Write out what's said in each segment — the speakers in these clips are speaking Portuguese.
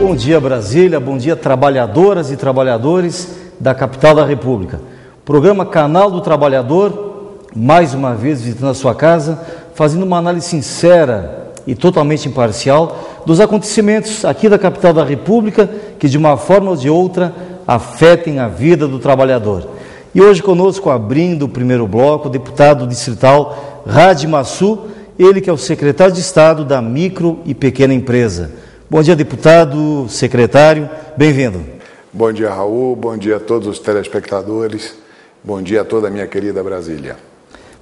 Bom dia, Brasília, bom dia, trabalhadoras e trabalhadores da capital da República. Programa Canal do Trabalhador, mais uma vez visitando a sua casa, fazendo uma análise sincera e totalmente imparcial dos acontecimentos aqui da capital da República que, de uma forma ou de outra, afetem a vida do trabalhador. E hoje conosco, abrindo o primeiro bloco, o deputado distrital Radi Massu, ele que é o secretário de Estado da Micro e Pequena Empresa. Bom dia, deputado, secretário, bem-vindo. Bom dia, Raul, bom dia a todos os telespectadores, bom dia a toda a minha querida Brasília.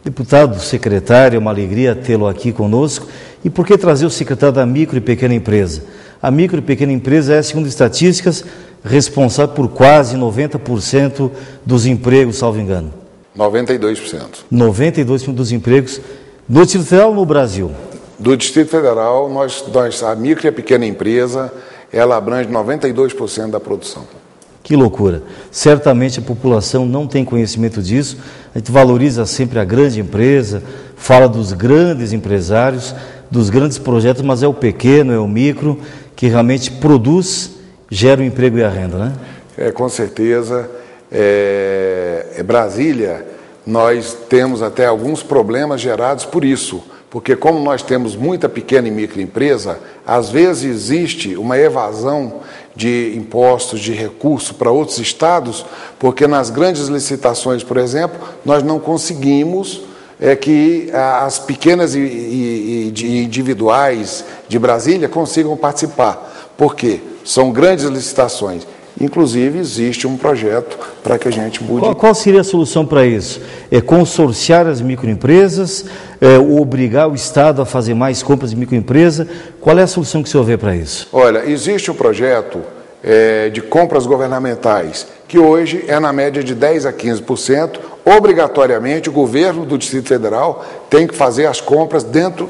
Deputado, secretário, é uma alegria tê-lo aqui conosco. E por que trazer o secretário da Micro e Pequena Empresa? A Micro e Pequena Empresa é, segundo estatísticas, responsável por quase 90% dos empregos, salvo engano. 92%. 92% dos empregos no Distrito Federal ou no Brasil? Do Distrito Federal, a micro e a pequena empresa, ela abrange 92% da produção. Que loucura. Certamente a população não tem conhecimento disso. A gente valoriza sempre a grande empresa, fala dos grandes empresários, dos grandes projetos, mas é o pequeno, é o micro, que realmente produz, gera o emprego e a renda, né? Com certeza. Brasília, nós temos até alguns problemas gerados por isso. Porque como nós temos muita pequena e microempresa, às vezes existe uma evasão de impostos, de recursos para outros estados, porque nas grandes licitações, por exemplo, nós não conseguimos que as pequenas e individuais de Brasília consigam participar. Por quê? São grandes licitações. Inclusive, existe um projeto para que a gente mude. Qual seria a solução para isso? É consorciar as microempresas, obrigar o Estado a fazer mais compras de microempresa? Qual é a solução que o senhor vê para isso? Olha, existe um projeto de compras governamentais, que hoje é na média de 10% a 15%. Obrigatoriamente, o governo do Distrito Federal tem que fazer as compras dentro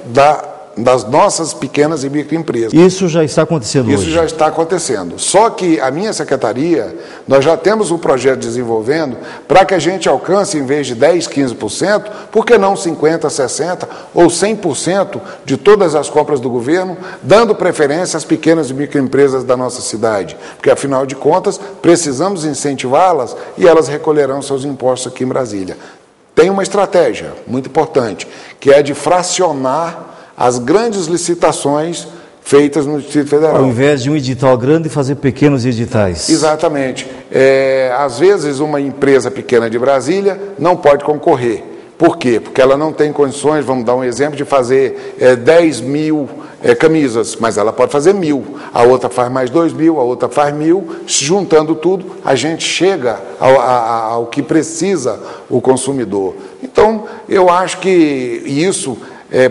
das nossas pequenas e microempresas. Isso já está acontecendo hoje? Isso já está acontecendo. Só que a minha secretaria, nós já temos um projeto desenvolvendo para que a gente alcance, em vez de 10%, 15%, por que não 50%, 60% ou 100% de todas as compras do governo, dando preferência às pequenas e microempresas da nossa cidade. Porque, afinal de contas, precisamos incentivá-las e elas recolherão seus impostos aqui em Brasília. Tem uma estratégia muito importante, que é de fracionar as grandes licitações feitas no Distrito Federal. Ao invés de um edital grande, fazer pequenos editais. Exatamente. Às vezes, uma empresa pequena de Brasília não pode concorrer. Por quê? Porque ela não tem condições, vamos dar um exemplo, de fazer 10 mil camisas, mas ela pode fazer 1.000. A outra faz mais 2.000, a outra faz 1.000. Juntando tudo, a gente chega ao que precisa o consumidor. Então, eu acho que isso...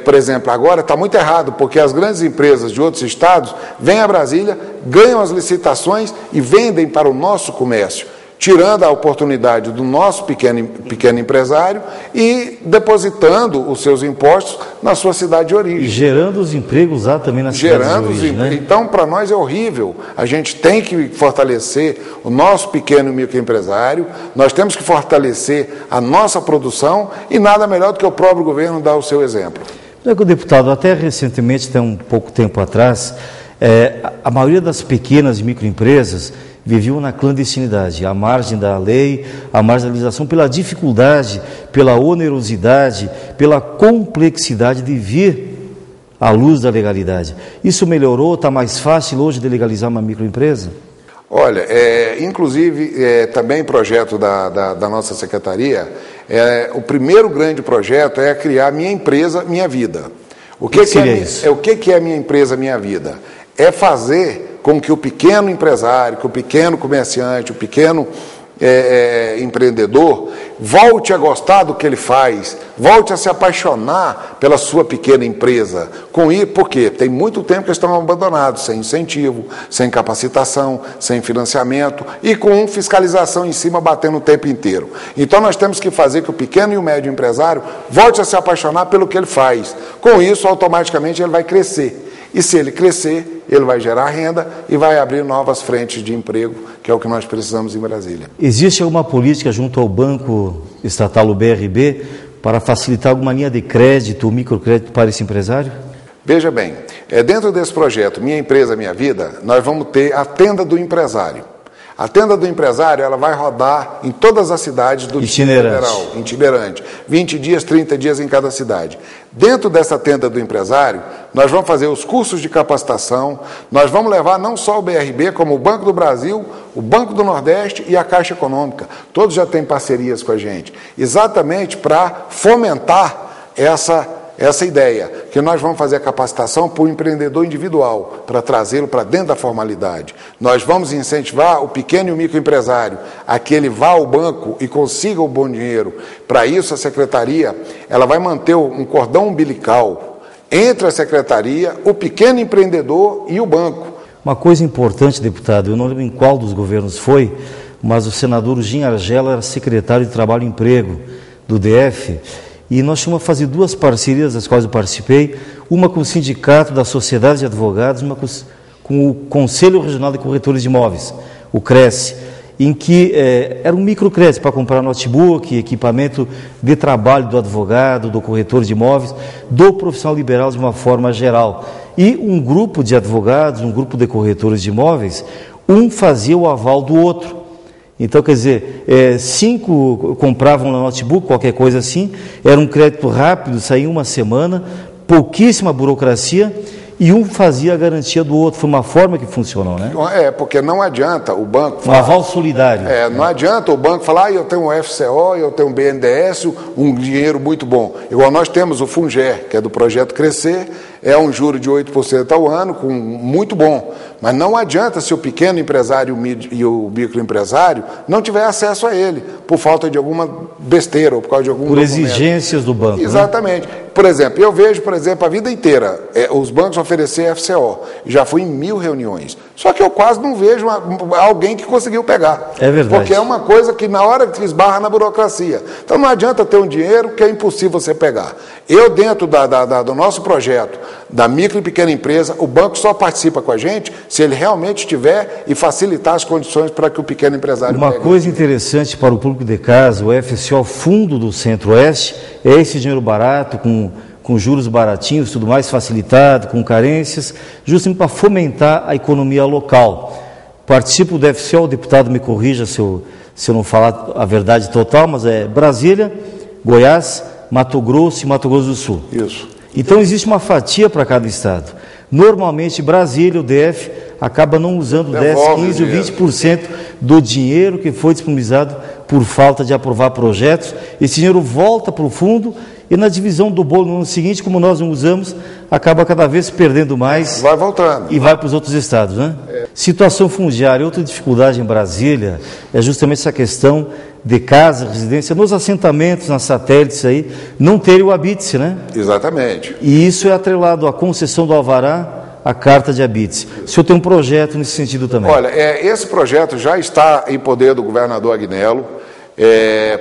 por exemplo, agora está muito errado, porque as grandes empresas de outros estados vêm a Brasília, ganham as licitações e vendem para o nosso comércio, tirando a oportunidade do nosso pequeno empresário e depositando os seus impostos na sua cidade de origem. E gerando os empregos lá também na cidade de origem, né? Então, para nós é horrível. A gente tem que fortalecer o nosso pequeno e microempresário, nós temos que fortalecer a nossa produção e nada melhor do que o próprio governo dar o seu exemplo. O deputado, até recentemente, até um pouco tempo atrás, a maioria das pequenas e microempresas viviam na clandestinidade, à margem da lei, à margem da legislação, pela dificuldade, pela onerosidade, pela complexidade de vir à luz da legalidade. Isso melhorou? Está mais fácil hoje de legalizar uma microempresa? Olha, inclusive, também projeto da nossa secretaria, o primeiro grande projeto é criar Minha Empresa, Minha Vida. O que seria isso? O que é Minha Empresa, Minha Vida? É fazer com que o pequeno empresário, que o pequeno comerciante, o pequeno empreendedor volte a gostar do que ele faz, volte a se apaixonar pela sua pequena empresa. Por quê? Tem muito tempo que eles estão abandonados, sem incentivo, sem capacitação, sem financiamento e com fiscalização em cima batendo o tempo inteiro. Então nós temos que fazer que o pequeno e o médio empresário volte a se apaixonar pelo que ele faz. Com isso, automaticamente ele vai crescer. E se ele crescer, ele vai gerar renda e vai abrir novas frentes de emprego, que é o que nós precisamos em Brasília. Existe alguma política junto ao Banco Estatal, o BRB, para facilitar alguma linha de crédito, microcrédito para esse empresário? Veja bem, dentro desse projeto Minha Empresa Minha Vida, nós vamos ter a tenda do empresário. A tenda do empresário, ela vai rodar em todas as cidades do Distrito Federal, itinerante, 20 dias, 30 dias em cada cidade. Dentro dessa tenda do empresário, nós vamos fazer os cursos de capacitação, nós vamos levar não só o BRB, como o Banco do Brasil, o Banco do Nordeste e a Caixa Econômica. Todos já têm parcerias com a gente, exatamente para fomentar essa ideia, que nós vamos fazer a capacitação para o empreendedor individual, para trazê-lo para dentro da formalidade. Nós vamos incentivar o pequeno e o microempresário a que ele vá ao banco e consiga o bom dinheiro. Para isso, a Secretaria ela vai manter um cordão umbilical entre a Secretaria, o pequeno empreendedor e o banco. Uma coisa importante, deputado, eu não lembro em qual dos governos foi, mas o senador Jim Argela era secretário de Trabalho e Emprego do DF, e nós tínhamos a fazer duas parcerias, das quais eu participei, uma com o Sindicato da Sociedade de Advogados, uma com o Conselho Regional de Corretores de Imóveis, o CRES, em que era um microcrédito para comprar notebook, equipamento de trabalho do advogado, do corretor de imóveis, do profissional liberal de uma forma geral. E um grupo de advogados, um grupo de corretores de imóveis, um fazia o aval do outro. Então, quer dizer, 5 compravam um notebook, qualquer coisa assim, era um crédito rápido, saía em uma semana, pouquíssima burocracia, e um fazia a garantia do outro. Foi uma forma que funcionou, né? Porque não adianta o banco falar... Um aval solidário. Não adianta o banco falar, eu tenho um FCO, eu tenho um BNDES, um dinheiro muito bom. Igual nós temos o FUNGER, que é do Projeto Crescer, é um juro de 8% ao ano, muito bom. Mas não adianta se o pequeno empresário e o microempresário não tiver acesso a ele, por falta de alguma besteira ou por causa de algum documento. Exigências do banco. Exatamente. Né? Por exemplo, eu vejo, a vida inteira, os bancos oferecer FCO. Já fui em 1000 reuniões. Só que eu quase não vejo alguém que conseguiu pegar. É verdade. Porque é uma coisa que na hora que esbarra na burocracia. Então não adianta ter um dinheiro que é impossível você pegar. Eu, dentro do nosso projeto, da micro e pequena empresa, o banco só participa com a gente se ele realmente tiver e facilitar as condições para que o pequeno empresário pegue. Uma coisa interessante para o público de casa, o FCO Fundo do Centro-Oeste, é esse dinheiro barato, com juros baratinhos, tudo mais facilitado, com carências, justamente para fomentar a economia local. Participo do FCO, o deputado me corrija se eu não falar a verdade total, mas é Brasília, Goiás, Mato Grosso e Mato Grosso do Sul. Isso. Então existe uma fatia para cada estado. Normalmente Brasília, o DF, acaba não usando 10, 15 ou 20% do dinheiro que foi disponibilizado por falta de aprovar projetos. Esse dinheiro volta para o fundo e na divisão do bolo no ano seguinte, como nós não usamos, acaba cada vez perdendo mais. Vai voltando. E vai para os outros estados, né? Situação fundiária, outra dificuldade em Brasília é justamente essa questão de casa, residência, nos assentamentos, nas satélites aí, não terem o habite-se, né? Exatamente. E isso é atrelado à concessão do alvará, à carta de habite-se. O senhor tem um projeto nesse sentido também? Olha, esse projeto já está em poder do governador Agnello.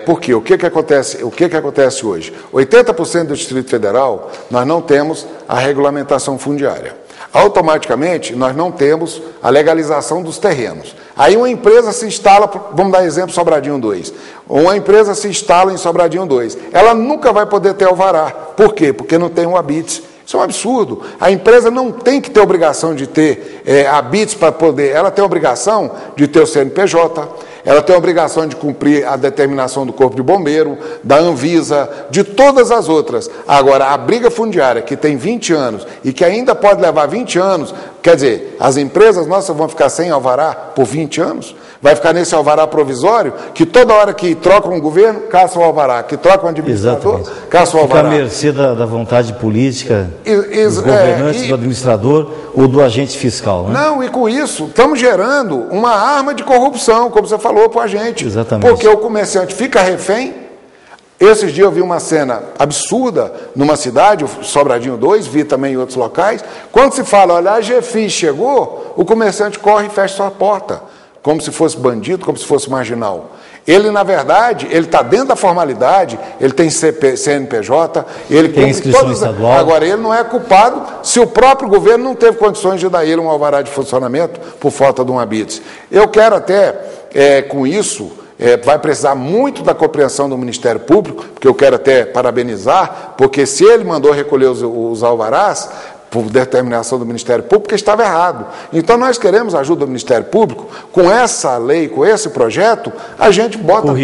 Porque o que acontece hoje? 80% do Distrito Federal nós não temos a regulamentação fundiária. Automaticamente nós não temos a legalização dos terrenos. Aí uma empresa se instala, vamos dar exemplo Sobradinho 2. Uma empresa se instala em Sobradinho 2. Ela nunca vai poder ter alvará. Por quê? Porque não tem um habite. Isso é um absurdo. A empresa não tem que ter obrigação de ter habites para poder. Ela tem a obrigação de ter o CNPJ, ela tem a obrigação de cumprir a determinação do Corpo de Bombeiro, da Anvisa, de todas as outras. Agora, a briga fundiária, que tem 20 anos e que ainda pode levar 20 anos, quer dizer, as empresas nossas vão ficar sem alvará por 20 anos? Vai ficar nesse alvará provisório, que toda hora que troca um governo, caça o alvará, que troca um administrador, caça o alvará. Fica à mercê da vontade política dos governantes, do administrador ou do agente fiscal. Né? Não, e com isso, estamos gerando uma arma de corrupção, como você falou para a gente. Exatamente. Porque o comerciante fica refém. Esses dias eu vi uma cena absurda numa cidade, o Sobradinho 2, vi também em outros locais. Quando se fala, olha, a GFIS chegou, o comerciante corre e fecha sua porta, como se fosse bandido, como se fosse marginal. Ele, na verdade, ele está dentro da formalidade, ele tem CNPJ, ele tem inscrição estadual. Agora, ele não é culpado se o próprio governo não teve condições de dar ele um alvará de funcionamento por falta de um habite. Eu quero até, com isso, vai precisar muito da compreensão do Ministério Público, porque eu quero até parabenizar, porque se ele mandou recolher os alvarás, por determinação do Ministério Público, que estava errado. Então, nós queremos a ajuda do Ministério Público. Com essa lei, com esse projeto, a gente bota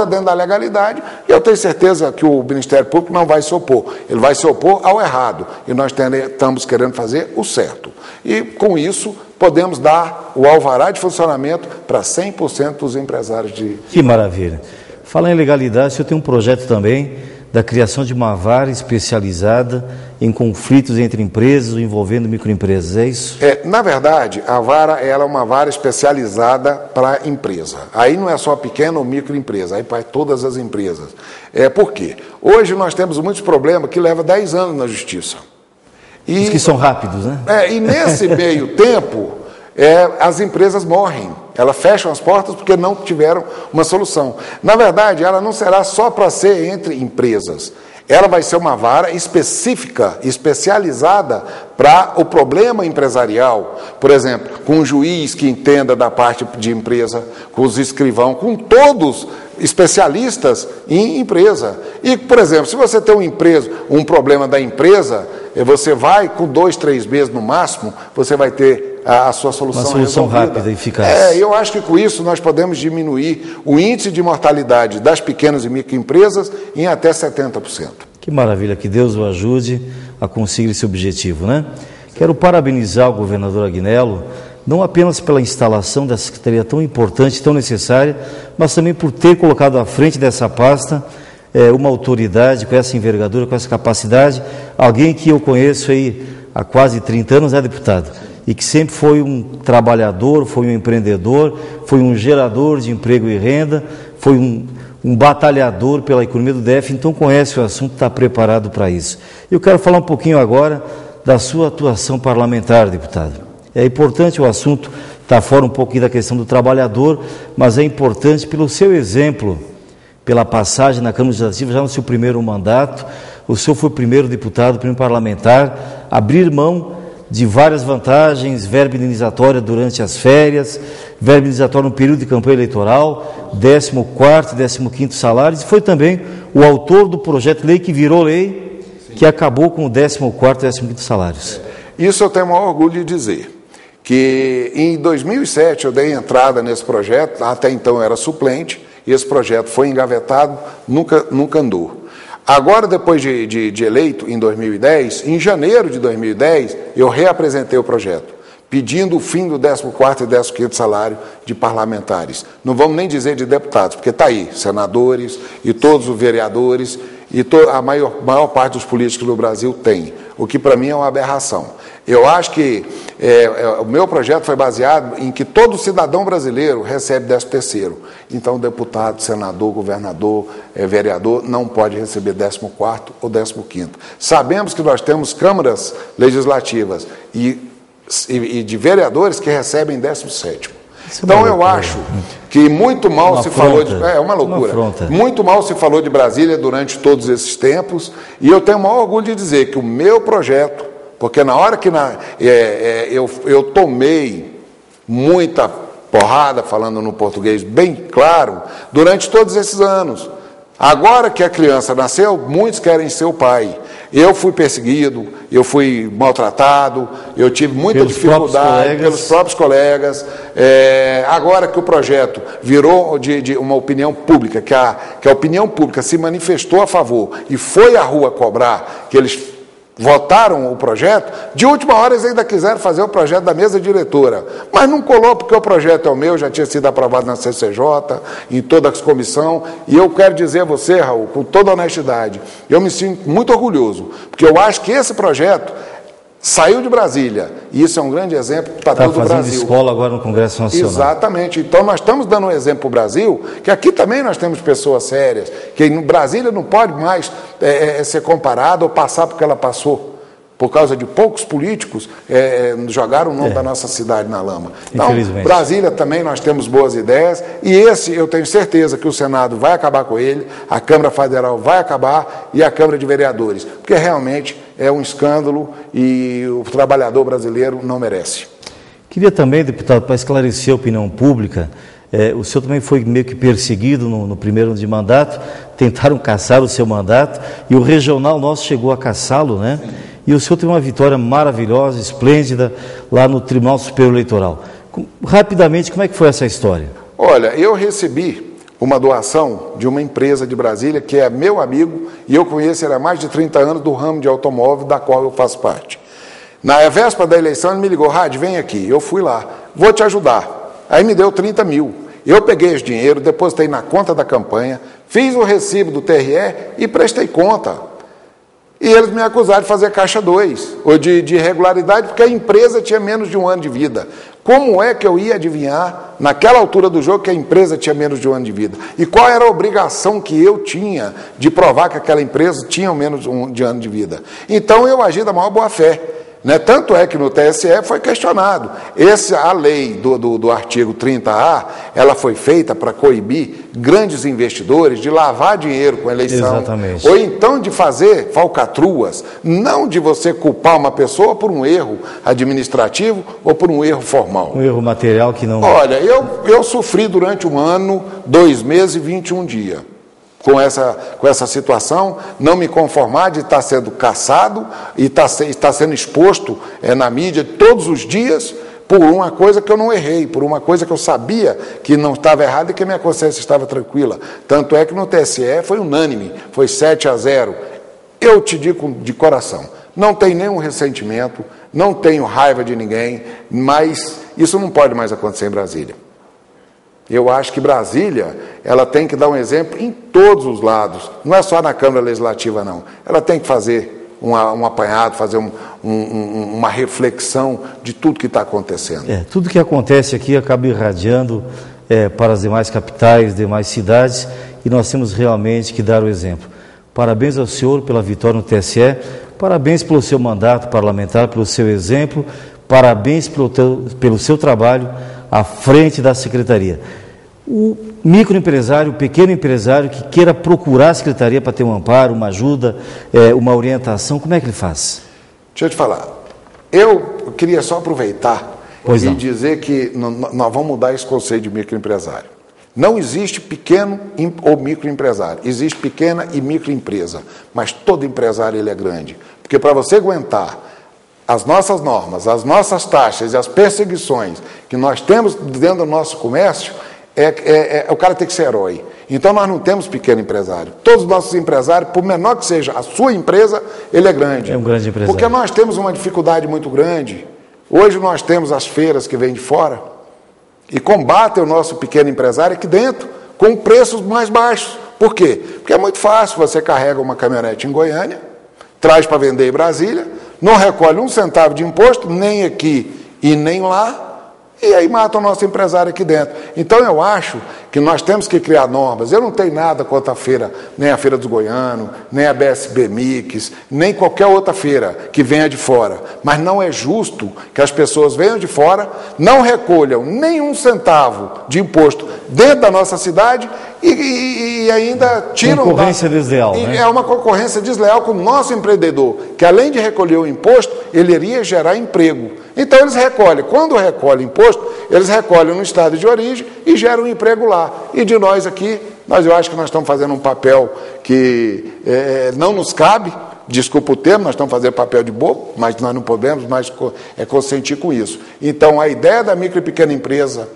dentro da legalidade, e eu tenho certeza que o Ministério Público não vai se opor. Ele vai se opor ao errado, e nós estamos querendo fazer o certo. E, com isso, podemos dar o alvará de funcionamento para 100% dos empresários de... Que maravilha. Falando em legalidade, o senhor tem um projeto também da criação de uma vara especializada em conflitos entre empresas ou envolvendo microempresas, é isso? Na verdade, a vara ela é uma vara especializada para a empresa. Aí não é só pequena ou microempresa, aí para todas as empresas. Por quê? Hoje nós temos muitos problemas que levam 10 anos na justiça. Os que são rápidos, né? E nesse meio tempo, as empresas morrem. Elas fecham as portas porque não tiveram uma solução. Na verdade, ela não será só para ser entre empresas. Ela vai ser uma vara específica, especializada para o problema empresarial. Por exemplo, com um juiz que entenda da parte de empresa, com os escrivãos, com todos especialistas em empresa. E, por exemplo, se você tem um problema da empresa, você vai, com 2, 3 meses no máximo, você vai ter a sua solução resolvida. Uma solução rápida e eficaz. Eu acho que com isso nós podemos diminuir o índice de mortalidade das pequenas e microempresas em até 70%. Que maravilha, que Deus o ajude a conseguir esse objetivo, né? Quero parabenizar o governador Agnello, não apenas pela instalação dessa secretaria tão importante, tão necessária, mas também por ter colocado à frente dessa pasta uma autoridade com essa envergadura, com essa capacidade, alguém que eu conheço aí há quase 30 anos, deputado? E que sempre foi um trabalhador, foi um empreendedor, foi um gerador de emprego e renda, foi um batalhador pela economia do DF, então conhece o assunto, está preparado para isso. Eu quero falar um pouquinho agora da sua atuação parlamentar, deputado. É importante o assunto, está fora um pouquinho da questão do trabalhador, mas é importante pelo seu exemplo, pela passagem na Câmara Legislativa, já no seu primeiro mandato. O senhor foi o primeiro deputado, primeiro parlamentar, a abrir mão de várias vantagens, verba indenizatória durante as férias, verba indenizatória no período de campanha eleitoral, 14º e 15º salários, e foi também o autor do projeto de lei que virou lei, que acabou com o 14º e 15º salários. Isso eu tenho o maior orgulho de dizer, que em 2007 eu dei entrada nesse projeto, até então eu era suplente, e esse projeto foi engavetado, nunca andou. Agora, depois de eleito, em 2010, em janeiro de 2010, eu reapresentei o projeto, pedindo o fim do 14º e 15º salário de parlamentares. Não vamos nem dizer de deputados, porque está aí, senadores e todos os vereadores, e a maior parte dos políticos do Brasil tem, o que para mim é uma aberração. Eu acho que o meu projeto foi baseado em que todo cidadão brasileiro recebe 13º. Então, deputado, senador, governador, vereador, não pode receber 14º ou 15º. Sabemos que nós temos câmaras legislativas e de vereadores que recebem 17º. Então, eu acho que muito mal se falou de... É uma loucura. Muito mal se falou de Brasília durante todos esses tempos, e eu tenho o maior orgulho de dizer que o meu projeto, porque na hora que eu tomei muita porrada, falando no português bem claro, durante todos esses anos. Agora que a criança nasceu, muitos querem ser o pai. Eu fui perseguido, eu fui maltratado, eu tive muita dificuldade pelos próprios colegas. Agora que o projeto virou de uma opinião pública, que a opinião pública se manifestou a favor e foi à rua cobrar que eles votaram o projeto, de última hora eles ainda quiseram fazer o projeto da mesa diretora, mas não colou porque o projeto é o meu, já tinha sido aprovado na CCJ, em toda a comissão, e eu quero dizer a você, Raul, com toda honestidade, eu me sinto muito orgulhoso, porque eu acho que esse projeto saiu de Brasília, e isso é um grande exemplo para todo o Brasil. Está fazendo escola agora no Congresso Nacional. Exatamente. Então, nós estamos dando um exemplo para o Brasil, que aqui também nós temos pessoas sérias, que no Brasília não pode mais ser comparado ou passar porque ela passou. Por causa de poucos políticos, jogaram o nome da nossa cidade na lama. Então, Brasília também nós temos boas ideias, e esse eu tenho certeza que o Senado vai acabar com ele, a Câmara Federal vai acabar, e a Câmara de Vereadores, porque realmente é um escândalo e o trabalhador brasileiro não merece. Queria também, deputado, para esclarecer a opinião pública, o senhor também foi meio que perseguido no primeiro ano de mandato, tentaram caçar o seu mandato, e o regional nosso chegou a caçá-lo, né? e o senhor teve uma vitória maravilhosa, esplêndida, lá no Tribunal Superior Eleitoral. Rapidamente, como é que foi essa história? Olha, eu recebi uma doação de uma empresa de Brasília, que é meu amigo, e eu conheço ele há mais de 30 anos, do ramo de automóvel, da qual eu faço parte. Na véspera da eleição, ele me ligou: Rádio, vem aqui. Eu fui lá, vou te ajudar. Aí me deu 30 mil. Eu peguei esse dinheiro, depositei na conta da campanha, fiz o recibo do TRE e prestei conta. E eles me acusaram de fazer caixa 2, ou de irregularidade, porque a empresa tinha menos de 1 ano de vida. Como é que eu ia adivinhar, naquela altura do jogo, que a empresa tinha menos de 1 ano de vida? E qual era a obrigação que eu tinha de provar que aquela empresa tinha menos de 1 ano de vida? Então eu agi da maior boa-fé. Tanto é que no TSE foi questionado. A lei do artigo 30A, ela foi feita para coibir grandes investidores de lavar dinheiro com eleição. Exatamente. Ou então de fazer falcatruas, não de você culpar uma pessoa por um erro administrativo ou por um erro formal. Um erro material que não... Olha, eu sofri durante 1 ano, 2 meses e 21 dias. Com essa situação, não me conformar de estar sendo caçado e estar sendo exposto na mídia todos os dias por uma coisa que eu não errei, por uma coisa que eu sabia que não estava errada e que a minha consciência estava tranquila. Tanto é que no TSE foi unânime, foi 7-0. Eu te digo de coração, não tenho nenhum ressentimento, não tenho raiva de ninguém, mas isso não pode mais acontecer em Brasília. Eu acho que Brasília, ela tem que dar um exemplo em todos os lados, não é só na Câmara Legislativa, não. Ela tem que fazer um apanhado, fazer uma reflexão de tudo que está acontecendo. Tudo que acontece aqui acaba irradiando para as demais capitais, demais cidades, e nós temos realmente que dar o exemplo. Parabéns ao senhor pela vitória no TSE, parabéns pelo seu mandato parlamentar, pelo seu exemplo, parabéns pelo seu trabalho à frente da Secretaria. O microempresário, o pequeno empresário que queira procurar a Secretaria para ter um amparo, uma ajuda, uma orientação, como é que ele faz? Deixa eu te falar, eu queria só aproveitar e dizer que nós vamos mudar esse conceito de microempresário. Não existe pequeno ou microempresário, existe pequena e microempresa, mas todo empresário ele é grande, porque para você aguentar as nossas normas, as nossas taxas e as perseguições que nós temos dentro do nosso comércio, o cara tem que ser herói. Então nós não temos pequeno empresário. Todos os nossos empresários, por menor que seja a sua empresa, ele é grande. É um grande empresário. Porque nós temos uma dificuldade muito grande. Hoje nós temos as feiras que vêm de fora e combatem o nosso pequeno empresário aqui dentro com preços mais baixos. Por quê? Porque é muito fácil, você carrega uma caminhonete em Goiânia, traz para vender em Brasília, não recolhe 1 centavo de imposto, nem aqui e nem lá, e aí mata o nosso empresário aqui dentro. Então eu acho que nós temos que criar normas. Eu não tenho nada contra a feira, nem a Feira dos Goianos, nem a BSB Mix, nem qualquer outra feira que venha de fora. Mas não é justo que as pessoas venham de fora, não recolham nem 1 centavo de imposto dentro da nossa cidade e ainda tiram... Concorrência desleal, né? É uma concorrência desleal com o nosso empreendedor, que além de recolher o imposto, ele iria gerar emprego. Então eles recolhem. Quando recolhem imposto, eles recolhem no estado de origem e geram um emprego lá. E de nós aqui, eu acho que nós estamos fazendo um papel que não nos cabe, desculpa o termo, nós estamos fazendo papel de bobo, mas nós não podemos mais consentir com isso. Então a ideia da micro e pequena empresa,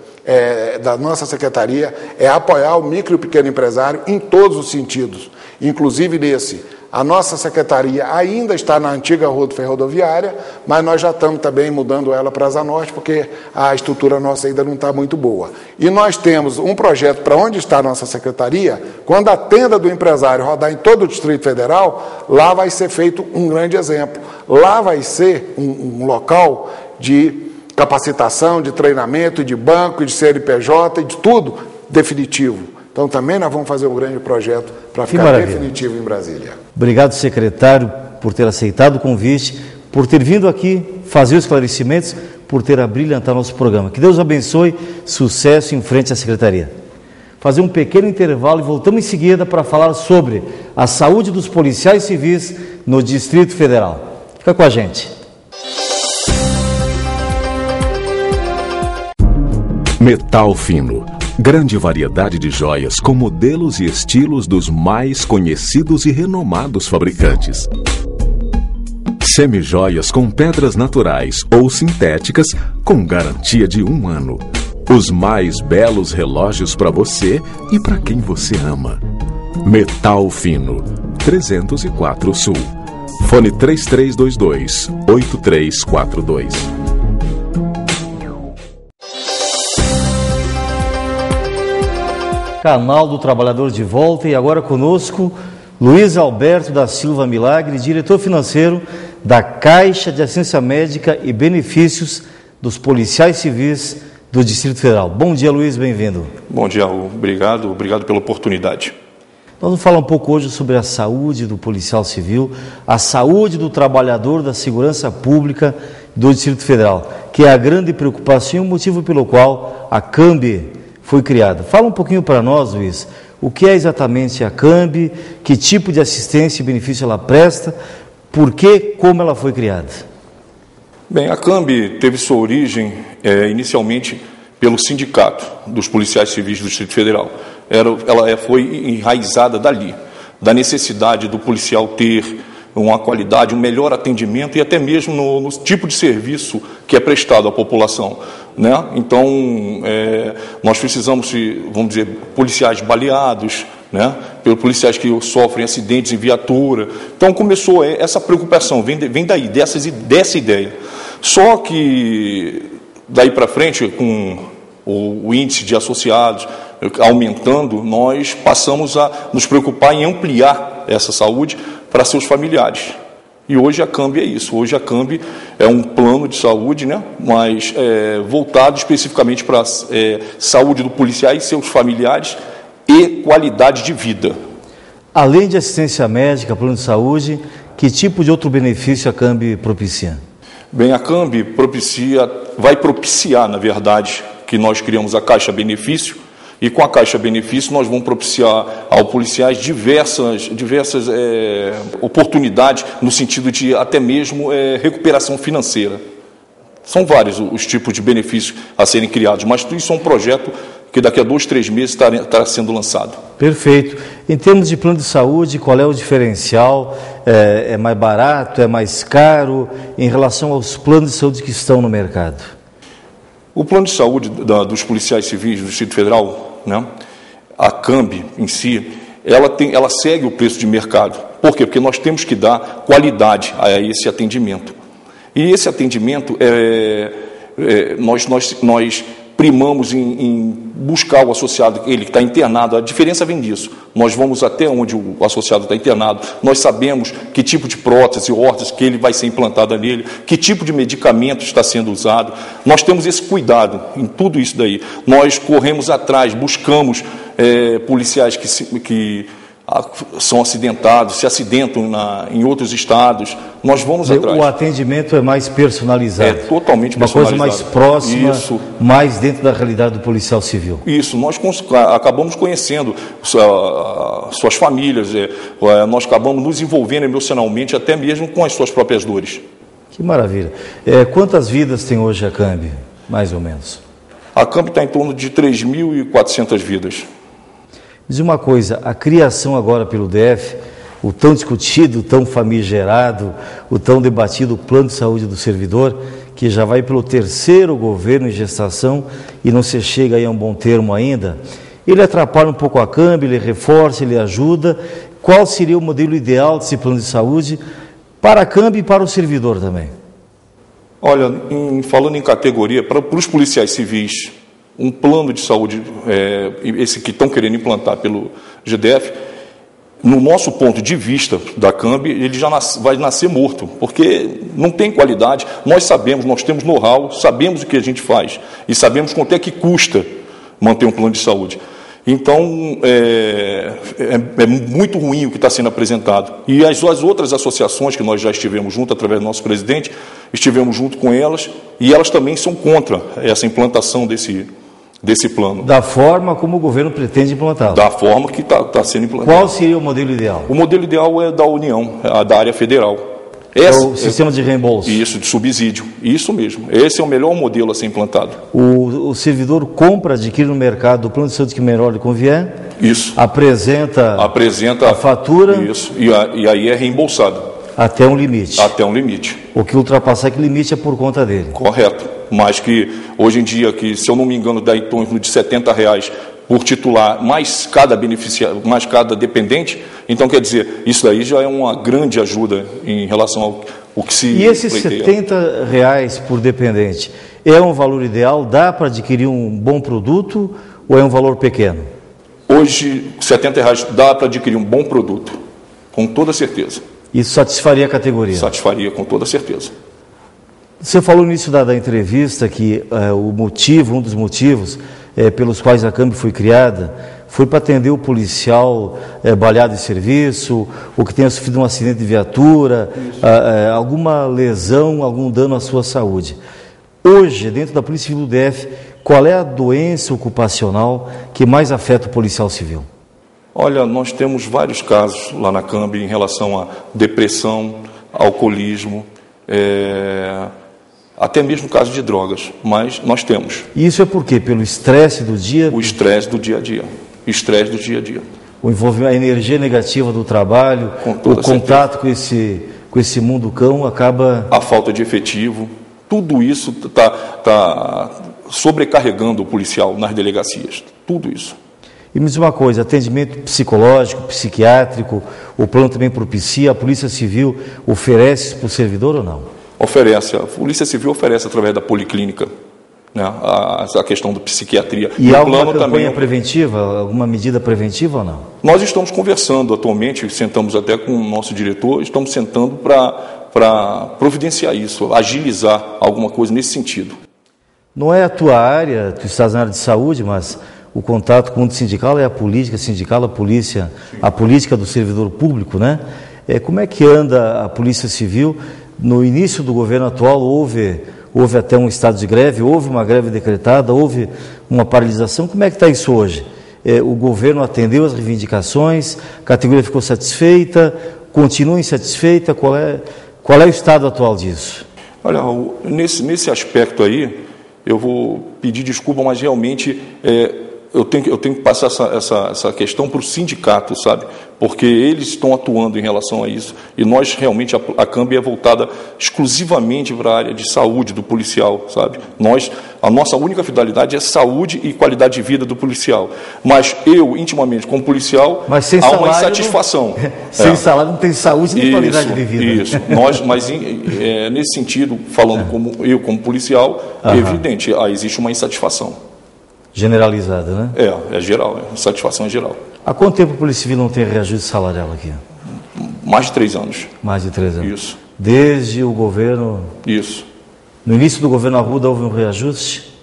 da nossa secretaria, é apoiar o micro e pequeno empresário em todos os sentidos, inclusive nesse. A nossa secretaria ainda está na antiga rua ferroviária, mas nós já estamos também mudando ela para a Asa Norte, porque a estrutura nossa ainda não está muito boa. E nós temos um projeto para onde está a nossa secretaria, quando a tenda do empresário rodar em todo o Distrito Federal, lá vai ser feito um grande exemplo. Lá vai ser um local de capacitação, de treinamento, de banco, de CNPJ e de tudo definitivo. Então também nós vamos fazer um grande projeto para ficar definitivo em Brasília. Obrigado, secretário, por ter aceitado o convite, por ter vindo aqui fazer os esclarecimentos, por ter abrilhantado nosso programa. Que Deus abençoe, sucesso em frente à secretaria. Fazer um pequeno intervalo e voltamos em seguida para falar sobre a saúde dos policiais civis no Distrito Federal. Fica com a gente. Metal fino. Grande variedade de joias com modelos e estilos dos mais conhecidos e renomados fabricantes. Semijoias com pedras naturais ou sintéticas com garantia de 1 ano. Os mais belos relógios para você e para quem você ama. Metal Fino, 304 Sul. Fone 3322-8342. Canal do Trabalhador de volta e agora conosco Luiz Alberto da Silva Milagre, diretor financeiro da Caixa de Assistência Médica e Benefícios dos Policiais Civis do Distrito Federal. Bom dia, Luiz, bem-vindo. Bom dia, obrigado pela oportunidade. Nós vamos falar um pouco hoje sobre a saúde do policial civil, a saúde do trabalhador da segurança pública do Distrito Federal, que é a grande preocupação e o motivo pelo qual a CAMB foi criada. Fala um pouquinho para nós, Luiz, o que é exatamente a CAMB, que tipo de assistência e benefício ela presta, por que, como ela foi criada? Bem, a CAMB teve sua origem inicialmente pelo Sindicato dos Policiais Civis do Distrito Federal. Ela foi enraizada dali, da necessidade do policial ter uma qualidade, um melhor atendimento e até mesmo no tipo de serviço que é prestado à população, né? Então, nós precisamos de, vamos dizer, policiais baleados, né? Pelos policiais que sofrem acidentes em viatura. Então, começou essa preocupação, vem daí, dessa ideia. Só que, daí para frente, com o índice de associados aumentando, nós passamos a nos preocupar em ampliar essa saúde para seus familiares. E hoje a CAMB é isso. Hoje a CAMB é um plano de saúde, né, mas voltado especificamente para a saúde do policial e seus familiares e qualidade de vida. Além de assistência médica, plano de saúde, que tipo de outro benefício a CAMB propicia? Bem, a CAMB vai propiciar, na verdade, que nós criamos a Caixa Benefício, e com a Caixa Benefício nós vamos propiciar aos policiais diversas oportunidades no sentido de até mesmo recuperação financeira. São vários os tipos de benefícios a serem criados, mas isso é um projeto que daqui a 2, 3 meses estará sendo lançado. Perfeito. Em termos de plano de saúde, qual é o diferencial? É mais barato, é mais caro em relação aos planos de saúde que estão no mercado? O plano de saúde dos policiais civis do Distrito Federal, né, a CAMB em si, ela segue o preço de mercado. Por quê? Porque nós temos que dar qualidade a esse atendimento. E esse atendimento, nós primamos em buscar o associado, ele que está internado. A diferença vem disso. Nós vamos até onde o associado está internado, nós sabemos que tipo de prótese, órtese que ele vai ser implantada nele, que tipo de medicamento está sendo usado. Nós temos esse cuidado em tudo isso daí. Nós corremos atrás, buscamos policiais que são acidentados, se acidentam em outros estados, nós vamos atrás. O atendimento é mais personalizado. É totalmente personalizado. Uma coisa mais próxima, isso, mais dentro da realidade do policial civil. Isso, nós acabamos conhecendo suas famílias, nós acabamos nos envolvendo emocionalmente, até mesmo com as suas próprias dores. Que maravilha. Quantas vidas tem hoje a CAMB, mais ou menos? A CAMB está em torno de 3.400 vidas. Diz uma coisa, a criação agora pelo DF, o tão discutido, o tão famigerado, o tão debatido plano de saúde do servidor, que já vai pelo 3º governo em gestação e não se chega aí a um bom termo ainda, ele atrapalha um pouco a CAMB, ele reforça, ele ajuda. Qual seria o modelo ideal desse plano de saúde para a CAMB e para o servidor também? Olha, falando em categoria, para os policiais civis, um plano de saúde, esse que estão querendo implantar pelo GDF, no nosso ponto de vista da CAMB, ele já vai nascer morto, porque não tem qualidade. Nós sabemos, nós temos know-how, sabemos o que a gente faz e sabemos quanto é que custa manter um plano de saúde. Então, é muito ruim o que está sendo apresentado. E as outras associações que nós já estivemos junto, através do nosso presidente, estivemos junto com elas, e elas também são contra essa implantação desse plano. Da forma como o governo pretende implantá-lo. Da forma que está sendo implantado. Qual seria o modelo ideal? O modelo ideal é da União, da área federal. O sistema de reembolso. Isso, de subsídio. Isso mesmo. Esse é o melhor modelo a ser implantado. O servidor adquire no mercado o plano de saúde que melhor lhe convier. Isso. Apresenta a fatura. Isso. E aí é reembolsado. Até um limite. Até um limite. O que ultrapassar aquele limite é por conta dele. Correto. Mas que hoje em dia, que se eu não me engano, dá em torno de R$70 por titular, mais cada beneficiário, mais cada dependente, então quer dizer, isso daí já é uma grande ajuda em relação ao que se E esses pleiteia. R$70 por dependente, é um valor ideal? Dá para adquirir um bom produto ou é um valor pequeno? Hoje, R$70 dá para adquirir um bom produto, com toda certeza. Isso satisfaria a categoria? Satisfaria com toda certeza. Você falou no início da entrevista que um dos motivos pelos quais a CAMB foi criada foi para atender o policial baleado em serviço, ou que tenha sofrido um acidente de viatura, alguma lesão, algum dano à sua saúde. Hoje, dentro da Polícia Civil do DF, qual é a doença ocupacional que mais afeta o policial civil? Olha, nós temos vários casos lá na CAMB em relação a depressão, alcoolismo, até mesmo caso de drogas, mas nós temos. E isso é por quê? Pelo estresse do dia? O estresse do dia a dia. Estresse do dia a dia. O envolvimento, a energia negativa do trabalho, o contato com esse mundo cão acaba... A falta de efetivo, tudo isso está sobrecarregando o policial nas delegacias, tudo isso. E me diz uma coisa, atendimento psicológico, psiquiátrico, o plano também propicia, a Polícia Civil oferece para o servidor ou não? Oferece, a Polícia Civil oferece através da policlínica, né, a questão da psiquiatria. E há alguma campanha preventiva, alguma medida preventiva ou não? Nós estamos conversando atualmente, sentamos até com o nosso diretor, estamos sentando para providenciar isso, agilizar alguma coisa nesse sentido. Não é a tua área, tu estás na área de saúde, mas o contato com o mundo sindical é a política sindical, a política do servidor público, né? Como é que anda a Polícia Civil? No início do governo atual houve até um estado de greve, houve uma greve decretada, houve uma paralisação. Como é que está isso hoje? O governo atendeu as reivindicações, a categoria ficou satisfeita, continua insatisfeita? Qual é o estado atual disso? Olha, nesse aspecto aí, eu vou pedir desculpa, mas realmente eu tenho que passar essa questão para o sindicato, sabe? Porque eles estão atuando em relação a isso. E nós, realmente, a CAMB é voltada exclusivamente para a área de saúde do policial, sabe? A nossa única finalidade é saúde e qualidade de vida do policial. Mas eu, intimamente, como policial, há uma insatisfação. Sem salário não tem saúde nem qualidade de vida. Isso. Mas nesse sentido, falando como policial, é evidente, existe uma insatisfação. Generalizada, né? É geral, satisfação é geral. Há quanto tempo a Polícia Civil não tem reajuste salarial aqui? Mais de 3 anos. Mais de 3 anos. Isso. Desde o governo... Isso. No início do governo Arruda houve um reajuste?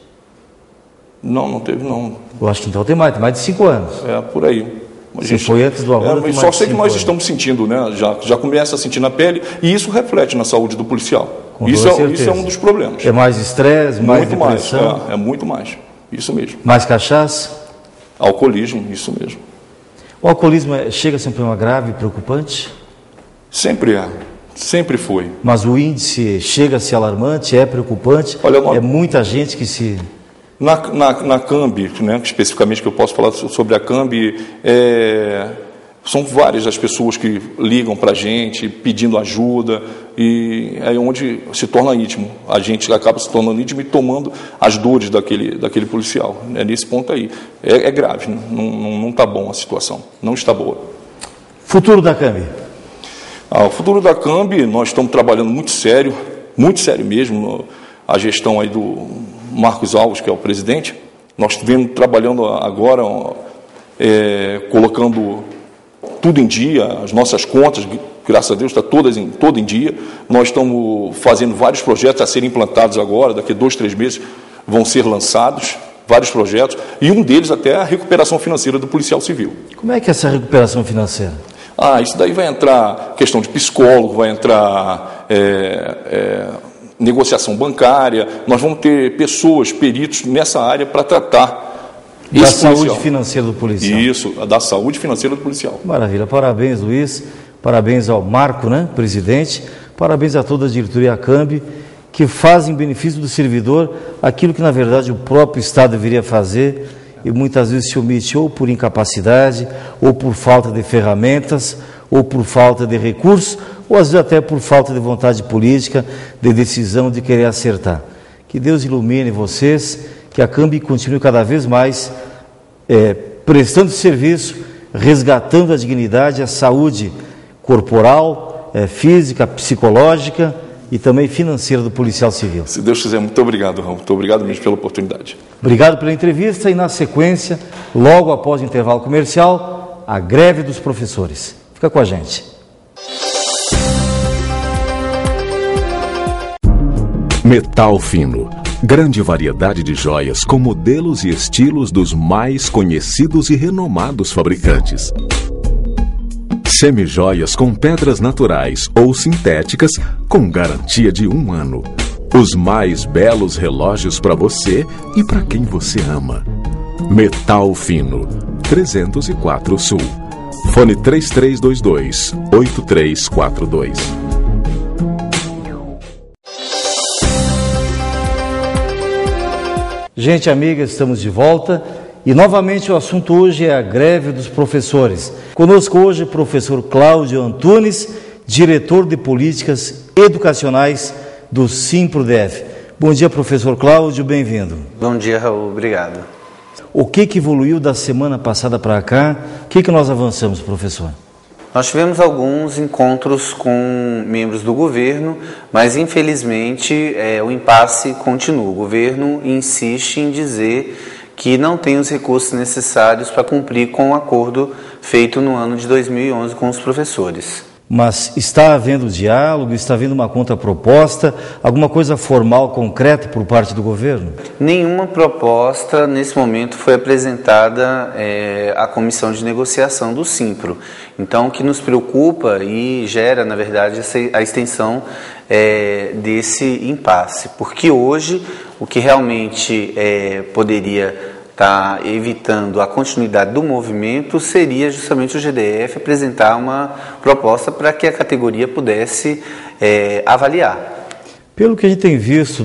Não teve, não. Eu acho que então tem mais de 5 anos. Por aí. Se foi antes do Arruda, só sei que nós estamos sentindo, né? Já começa a sentir na pele, e isso reflete na saúde do policial. Isso é um dos problemas. É mais estresse, mais depressão? É muito mais. Isso mesmo. Mais cachaça? Alcoolismo, isso mesmo. O alcoolismo chega sempre a uma grave, preocupante? Sempre foi. Mas o índice chega a ser alarmante, é preocupante? Olha, é muita gente que se... Na CAMB, né, especificamente que eu posso falar sobre a CAMB, são várias as pessoas que ligam para a gente pedindo ajuda, e é onde se torna íntimo. A gente acaba se tornando íntimo e tomando as dores daquele policial. É nesse ponto aí. É grave, não está bom a situação, não está boa. Futuro da CAMB? O futuro da CAMB, nós estamos trabalhando muito sério mesmo, a gestão aí do Marcos Alves, que é o presidente. Nós vemos trabalhando agora, colocando tudo em dia, as nossas contas, graças a Deus, está todo em dia. Nós estamos fazendo vários projetos a serem implantados agora, daqui a 2, 3 meses vão ser lançados vários projetos, e um deles até a recuperação financeira do policial civil. Como é que é essa recuperação financeira? Isso daí vai entrar questão de psicólogo, vai entrar negociação bancária, nós vamos ter pessoas, peritos nessa área para tratar da saúde financeira do policial. Isso, da saúde financeira do policial. Maravilha, parabéns, Luiz, parabéns ao Marco, né, presidente, parabéns a toda a diretoria CAMB, que fazem em benefício do servidor aquilo que, na verdade, o próprio Estado deveria fazer e muitas vezes se omite ou por incapacidade, ou por falta de ferramentas, ou por falta de recursos, ou às vezes até por falta de vontade política, de decisão de querer acertar. Que Deus ilumine vocês, que a CAMB continue cada vez mais prestando serviço, resgatando a dignidade, a saúde corporal, física, psicológica e também financeira do policial civil. Se Deus quiser, muito obrigado, Raul. Muito obrigado mesmo pela oportunidade. Obrigado pela entrevista e, na sequência, logo após o intervalo comercial, a greve dos professores. Fica com a gente. Metal fino. Grande variedade de joias com modelos e estilos dos mais conhecidos e renomados fabricantes. Semijoias com pedras naturais ou sintéticas com garantia de 1 ano. Os mais belos relógios para você e para quem você ama. Metal fino. 304 Sul. Fone 3322-8342. Gente amiga, estamos de volta e novamente o assunto hoje é a greve dos professores. Conosco hoje o professor Cláudio Antunes, diretor de políticas educacionais do Simpro-DF. Bom dia, professor Cláudio, bem-vindo. Bom dia, Raul, obrigado. O que evoluiu da semana passada para cá? O que nós avançamos, professor? Nós tivemos alguns encontros com membros do governo, mas infelizmente o impasse continua. O governo insiste em dizer que não tem os recursos necessários para cumprir com o acordo feito no ano de 2011 com os professores. Mas está havendo diálogo, está havendo uma contraproposta, alguma coisa formal, concreta por parte do governo? Nenhuma proposta nesse momento foi apresentada à comissão de negociação do Simpro. Então, o que nos preocupa e gera, na verdade, a extensão desse impasse. Porque hoje, o que realmente poderia estar evitando a continuidade do movimento seria justamente o GDF apresentar uma proposta para que a categoria pudesse avaliar. Pelo que a gente tem visto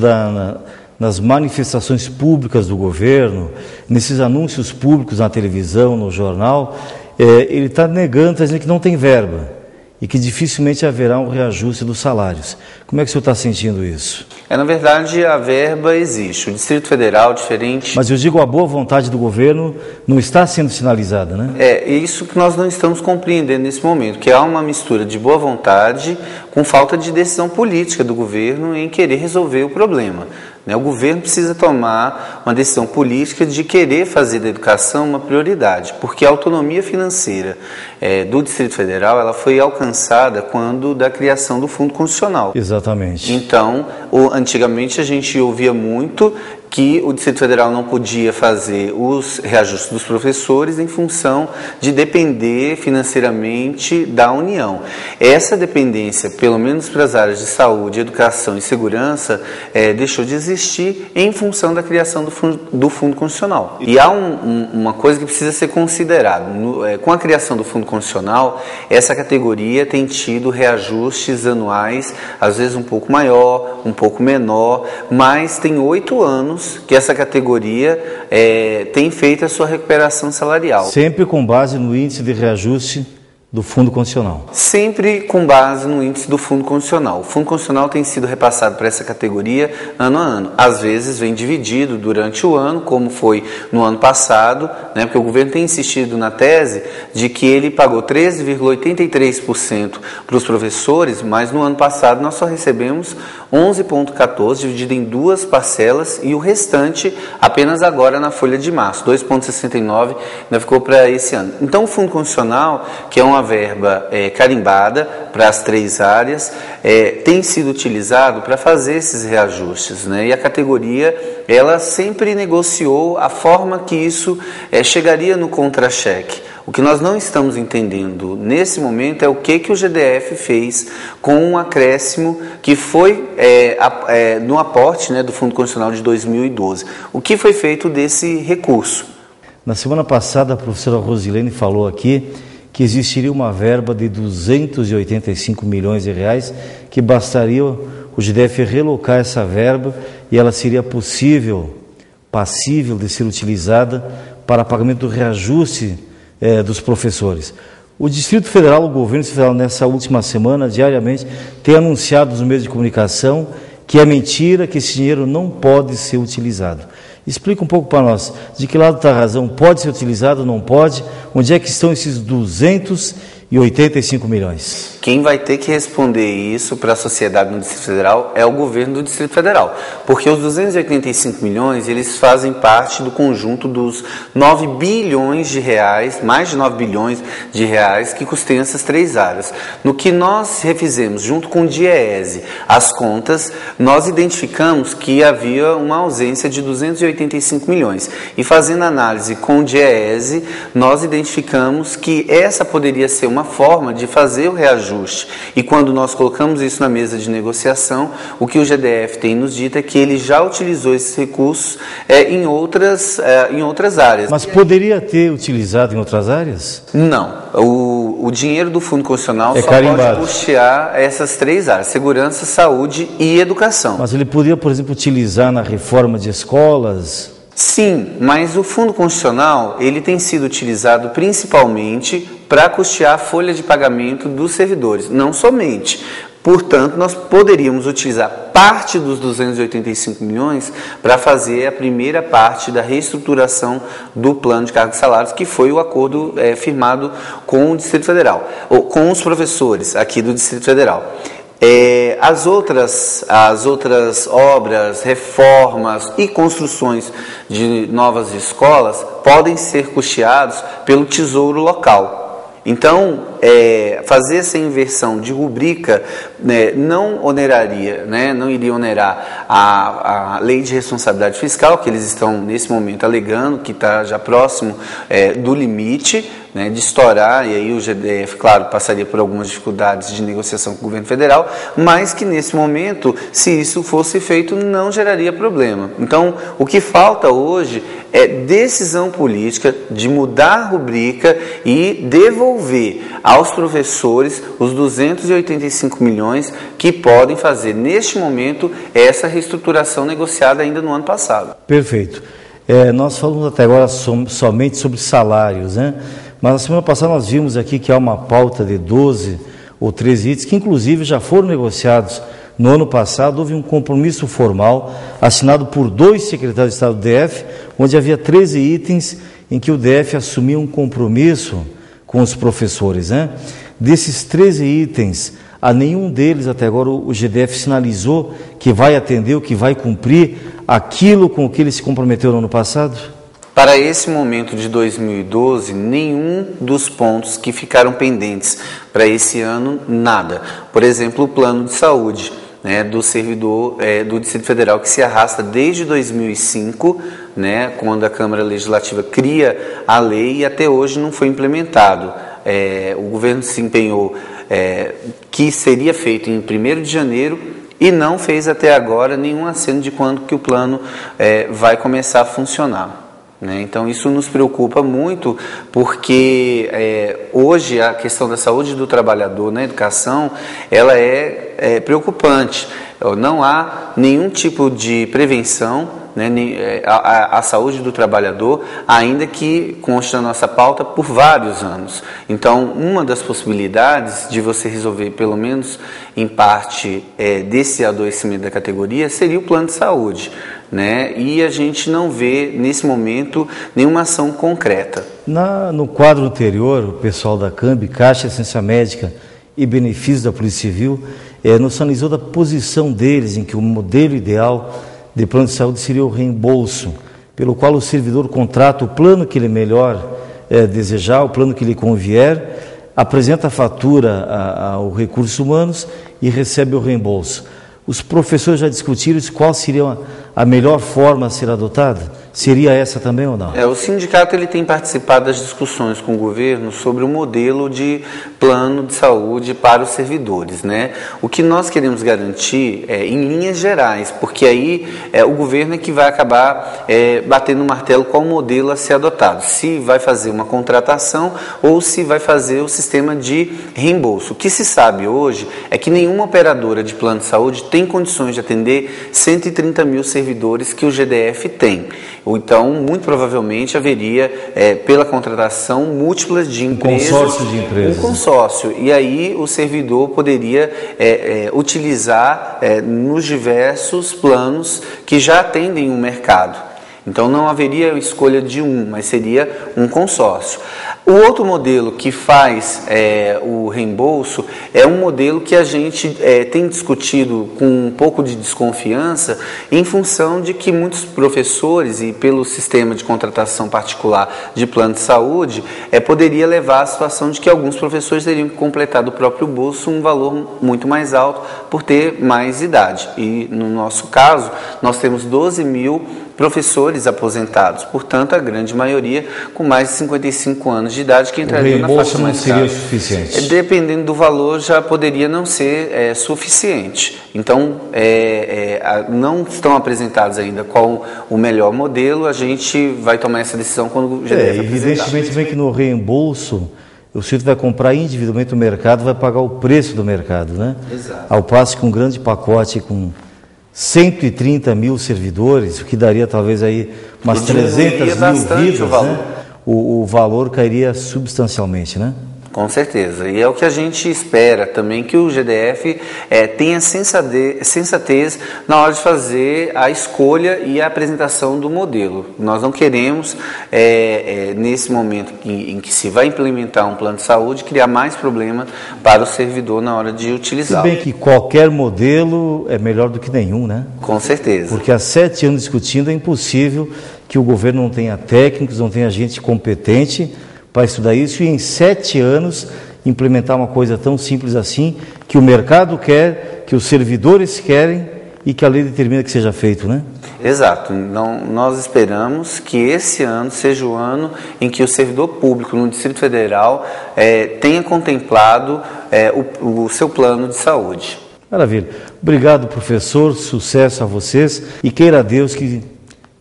nas manifestações públicas do governo, nesses anúncios públicos na televisão, no jornal, ele está negando, está dizendo que não tem verba e que dificilmente haverá um reajuste dos salários. Como é que o senhor está sentindo isso? Na verdade, a verba existe. O Distrito Federal, diferente... Mas eu digo, a boa vontade do governo não está sendo sinalizada, né? É isso que nós não estamos compreendendo nesse momento, que há uma mistura de boa vontade com falta de decisão política do governo em querer resolver o problema. O governo precisa tomar uma decisão política de querer fazer da educação uma prioridade, porque a autonomia financeira do Distrito Federal ela foi alcançada quando da criação do Fundo Constitucional. Exatamente. Então, antigamente a gente ouvia muito que o Distrito Federal não podia fazer os reajustes dos professores em função de depender financeiramente da União. Essa dependência, pelo menos para as áreas de saúde, educação e segurança, deixou de existir em função da criação do Fundo Constitucional. E há uma coisa que precisa ser considerada. Com a criação do Fundo Constitucional, essa categoria tem tido reajustes anuais, às vezes um pouco maior, um pouco menor, mas tem 8 anos que essa categoria tem feito a sua recuperação salarial. Sempre com base no índice de reajuste do Fundo Constitucional. Sempre com base no índice do Fundo Constitucional. O Fundo Constitucional tem sido repassado para essa categoria ano a ano. Às vezes vem dividido durante o ano, como foi no ano passado, porque o governo tem insistido na tese de que ele pagou 13,83% para os professores, mas no ano passado nós só recebemos 11,14%, dividido em 2 parcelas, e o restante apenas agora na folha de março, 2,69%, ainda ficou para esse ano. Então o Fundo Constitucional, que é uma verba carimbada para as 3 áreas, tem sido utilizado para fazer esses reajustes, e a categoria ela sempre negociou a forma que isso chegaria no contra-cheque. O que nós não estamos entendendo nesse momento é o que o GDF fez com um acréscimo que foi no aporte do Fundo Constitucional de 2012. O que foi feito desse recurso? Na semana passada, a professora Rosilene falou aqui que existiria uma verba de 285 milhões de reais, que bastaria o GDF relocar essa verba e ela seria passível de ser utilizada para pagamento do reajuste dos professores. O Distrito Federal, o governo federal, nessa última semana, diariamente, tem anunciado nos meios de comunicação que é mentira, que esse dinheiro não pode ser utilizado. Explica um pouco para nós, de que lado está a razão? Pode ser utilizado, não pode? Onde é que estão esses 285 milhões? Quem vai ter que responder isso para a sociedade no Distrito Federal é o governo do Distrito Federal, porque os 285 milhões, eles fazem parte do conjunto dos 9 bilhões de reais, mais de 9 bilhões de reais que custeiam essas três áreas. No que nós refizemos, junto com o DIEESE, as contas, nós identificamos que havia uma ausência de 285 milhões. E fazendo análise com o DIEESE, nós identificamos que essa poderia ser uma forma de fazer o reajuste. E quando nós colocamos isso na mesa de negociação, o que o GDF tem nos dito é que ele já utilizou esses recursos em outras áreas. Mas poderia ter utilizado em outras áreas? Não. O dinheiro do Fundo Constitucional só carimbado. pode custear essas três áreas: segurança, saúde e educação. Mas ele poderia, por exemplo, utilizar na reforma de escolas? Sim, mas o Fundo Constitucional ele tem sido utilizado principalmente para custear a folha de pagamento dos servidores, não somente. Portanto, nós poderíamos utilizar parte dos 285 milhões para fazer a primeira parte da reestruturação do plano de cargos e salários, que foi o acordo firmado com o Distrito Federal, ou com os professores aqui do Distrito Federal. As outras obras, reformas e construções de novas escolas podem ser custeados pelo Tesouro Local. Então, fazer essa inversão de rubrica não oneraria, não iria onerar a lei de responsabilidade fiscal, que eles estão nesse momento alegando que está já próximo do limite, de estourar, e aí o GDF, claro, passaria por algumas dificuldades de negociação com o governo federal, mas que nesse momento, se isso fosse feito, não geraria problema. Então, o que falta hoje é decisão política de mudar a rubrica e devolver aos professores os 285 milhões que podem fazer, neste momento, essa reestruturação negociada ainda no ano passado. Perfeito. Nós falamos até agora somente sobre salários, Mas na semana passada nós vimos aqui que há uma pauta de 12 ou 13 itens que inclusive já foram negociados no ano passado. Houve um compromisso formal assinado por 2 secretários de Estado do DF, onde havia 13 itens em que o DF assumia um compromisso com os professores. Desses 13 itens, a nenhum deles até agora o GDF sinalizou que vai atender, que vai cumprir aquilo com o que ele se comprometeu no ano passado? Para esse momento de 2012, nenhum dos pontos que ficaram pendentes para esse ano, nada. Por exemplo, o plano de saúde do servidor do Distrito Federal, que se arrasta desde 2005, quando a Câmara Legislativa cria a lei, e até hoje não foi implementado. O governo se empenhou que seria feito em 1º de janeiro e não fez até agora nenhum aceno de quando que o plano vai começar a funcionar. Então isso nos preocupa muito, porque hoje a questão da saúde do trabalhador na educação ela é preocupante. Não há nenhum tipo de prevenção à saúde do trabalhador, ainda que conste na nossa pauta por vários anos. Então, uma das possibilidades de você resolver, pelo menos em parte, desse adoecimento da categoria, seria o plano de saúde. E a gente não vê, nesse momento, nenhuma ação concreta. No quadro anterior, o pessoal da CAMB, Caixa Assistência Médica e Benefícios da Polícia Civil, nos analisou da posição deles em que o modelo ideal de plano de saúde seria o reembolso, pelo qual o servidor contrata o plano que ele melhor desejar, o plano que lhe convier, apresenta a fatura ao Recursos Humanos e recebe o reembolso. Os professores já discutiram qual seria a melhor forma a ser adotada? Seria essa também ou não? O sindicato ele tem participado das discussões com o governo sobre o modelo de plano de saúde para os servidores. O que nós queremos garantir em linhas gerais, porque aí o governo é que vai acabar batendo o martelo qual modelo a ser adotado. Se vai fazer uma contratação ou se vai fazer o sistema de reembolso. O que se sabe hoje é que nenhuma operadora de plano de saúde tem condições de atender 130 mil servidores que o GDF tem. Ou então, muito provavelmente, haveria, pela contratação múltipla de empresas... Um consórcio de empresas. Um consórcio. E aí o servidor poderia utilizar nos diversos planos que já atendem o mercado. Então, não haveria escolha de um, mas seria um consórcio. O outro modelo que faz o reembolso é um modelo que a gente tem discutido com um pouco de desconfiança em função de que muitos professores, e pelo sistema de contratação particular de plano de saúde, poderia levar à situação de que alguns professores teriam que completar do próprio bolso um valor muito mais alto por ter mais idade. E no nosso caso, nós temos 12 mil professores aposentados, portanto, a grande maioria com mais de 55 anos de idade que entrariam na faixa mais cara. O reembolso não seria suficiente? Dependendo do valor, já poderia não ser suficiente. Então, não estão apresentados ainda qual o melhor modelo, a gente vai tomar essa decisão quando o GDF apresentar. Evidentemente, bem que no reembolso, o sujeito vai comprar individualmente no mercado, vai pagar o preço do mercado, né? Exato. Ao passo que um grande pacote com 130 mil servidores, o que daria talvez aí umas 300 mil vidas, né? O valor cairia substancialmente, né? Com certeza, e é o que a gente espera também, que o GDF tenha sensatez na hora de fazer a escolha e a apresentação do modelo. Nós não queremos, nesse momento em que se vai implementar um plano de saúde, criar mais problema para o servidor na hora de utilizá-lo. Se bem que qualquer modelo é melhor do que nenhum, né? Com certeza. Porque há 7 anos discutindo é impossível que o governo não tenha técnicos, não tenha gente competente para estudar isso e em 7 anos implementar uma coisa tão simples assim, que o mercado quer, que os servidores querem e que a lei determina que seja feito, né? Exato. Então, nós esperamos que esse ano seja o ano em que o servidor público no Distrito Federal tenha contemplado o seu plano de saúde. Maravilha. Obrigado, professor. Sucesso a vocês e queira Deus que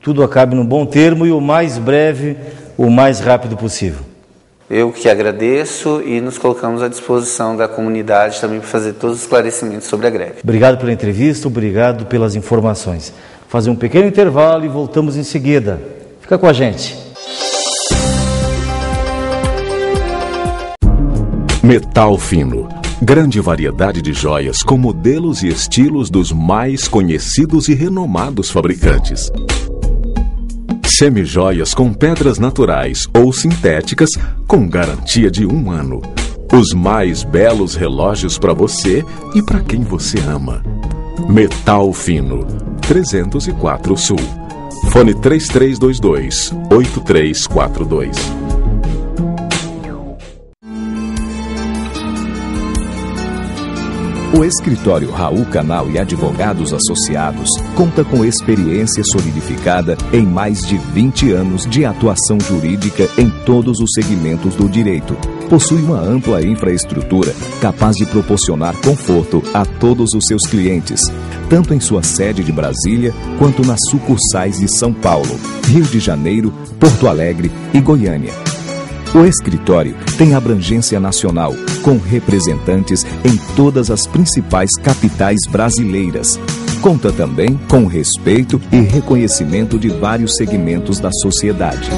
tudo acabe num bom termo e o mais breve, o mais rápido possível. Eu que agradeço e nos colocamos à disposição da comunidade também para fazer todos os esclarecimentos sobre a greve. Obrigado pela entrevista, obrigado pelas informações. Fazer um pequeno intervalo e voltamos em seguida. Fica com a gente. Metal fino. Grande variedade de joias com modelos e estilos dos mais conhecidos e renomados fabricantes. Semijoias com pedras naturais ou sintéticas com garantia de 1 ano. Os mais belos relógios para você e para quem você ama. Metal fino, 304 Sul. Fone 3322-8342. O escritório Raul Canal e Advogados Associados conta com experiência solidificada em mais de 20 anos de atuação jurídica em todos os segmentos do direito. Possui uma ampla infraestrutura capaz de proporcionar conforto a todos os seus clientes, tanto em sua sede de Brasília quanto nas sucursais de São Paulo, Rio de Janeiro, Porto Alegre e Goiânia. O escritório tem abrangência nacional, com representantes em todas as principais capitais brasileiras. Conta também com respeito e reconhecimento de vários segmentos da sociedade.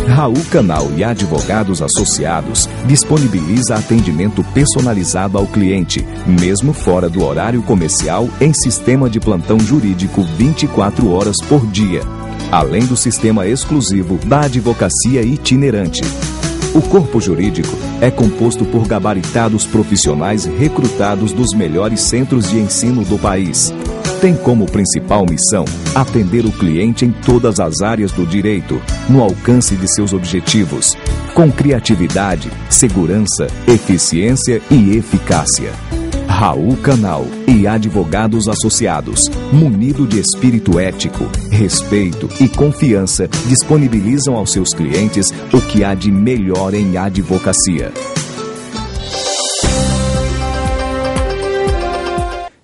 Raul Canal e Advogados Associados disponibiliza atendimento personalizado ao cliente, mesmo fora do horário comercial, em sistema de plantão jurídico 24 horas por dia, além do sistema exclusivo da advocacia itinerante. O corpo jurídico é composto por gabaritados profissionais recrutados dos melhores centros de ensino do país. Tem como principal missão atender o cliente em todas as áreas do direito, no alcance de seus objetivos, com criatividade, segurança, eficiência e eficácia. Raul Canal e Advogados Associados, munido de espírito ético, respeito e confiança, disponibilizam aos seus clientes o que há de melhor em advocacia.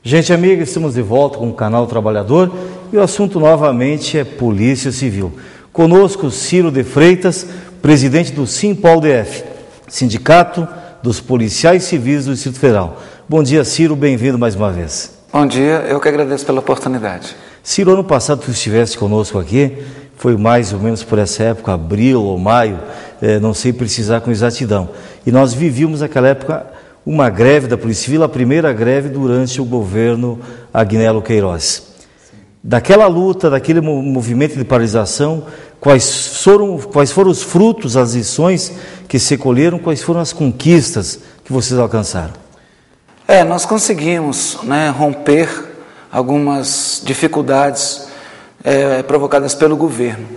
Gente amiga, estamos de volta com o Canal Trabalhador e o assunto novamente é Polícia Civil. Conosco Ciro de Freitas, presidente do Simpol-DF, Sindicato dos Policiais Civis do Distrito Federal. Bom dia, Ciro, bem-vindo mais uma vez. Bom dia, eu que agradeço pela oportunidade. Ciro, ano passado tu estivesse conosco aqui, foi mais ou menos por essa época, abril ou maio, não sei precisar com exatidão. E nós vivíamos naquela época uma greve da Polícia Civil, a primeira greve durante o governo Agnello Queiroz. Daquela luta, daquele movimento de paralisação, quais foram os frutos, as lições que se colheram, quais foram as conquistas que vocês alcançaram? Nós conseguimos, romper algumas dificuldades provocadas pelo governo.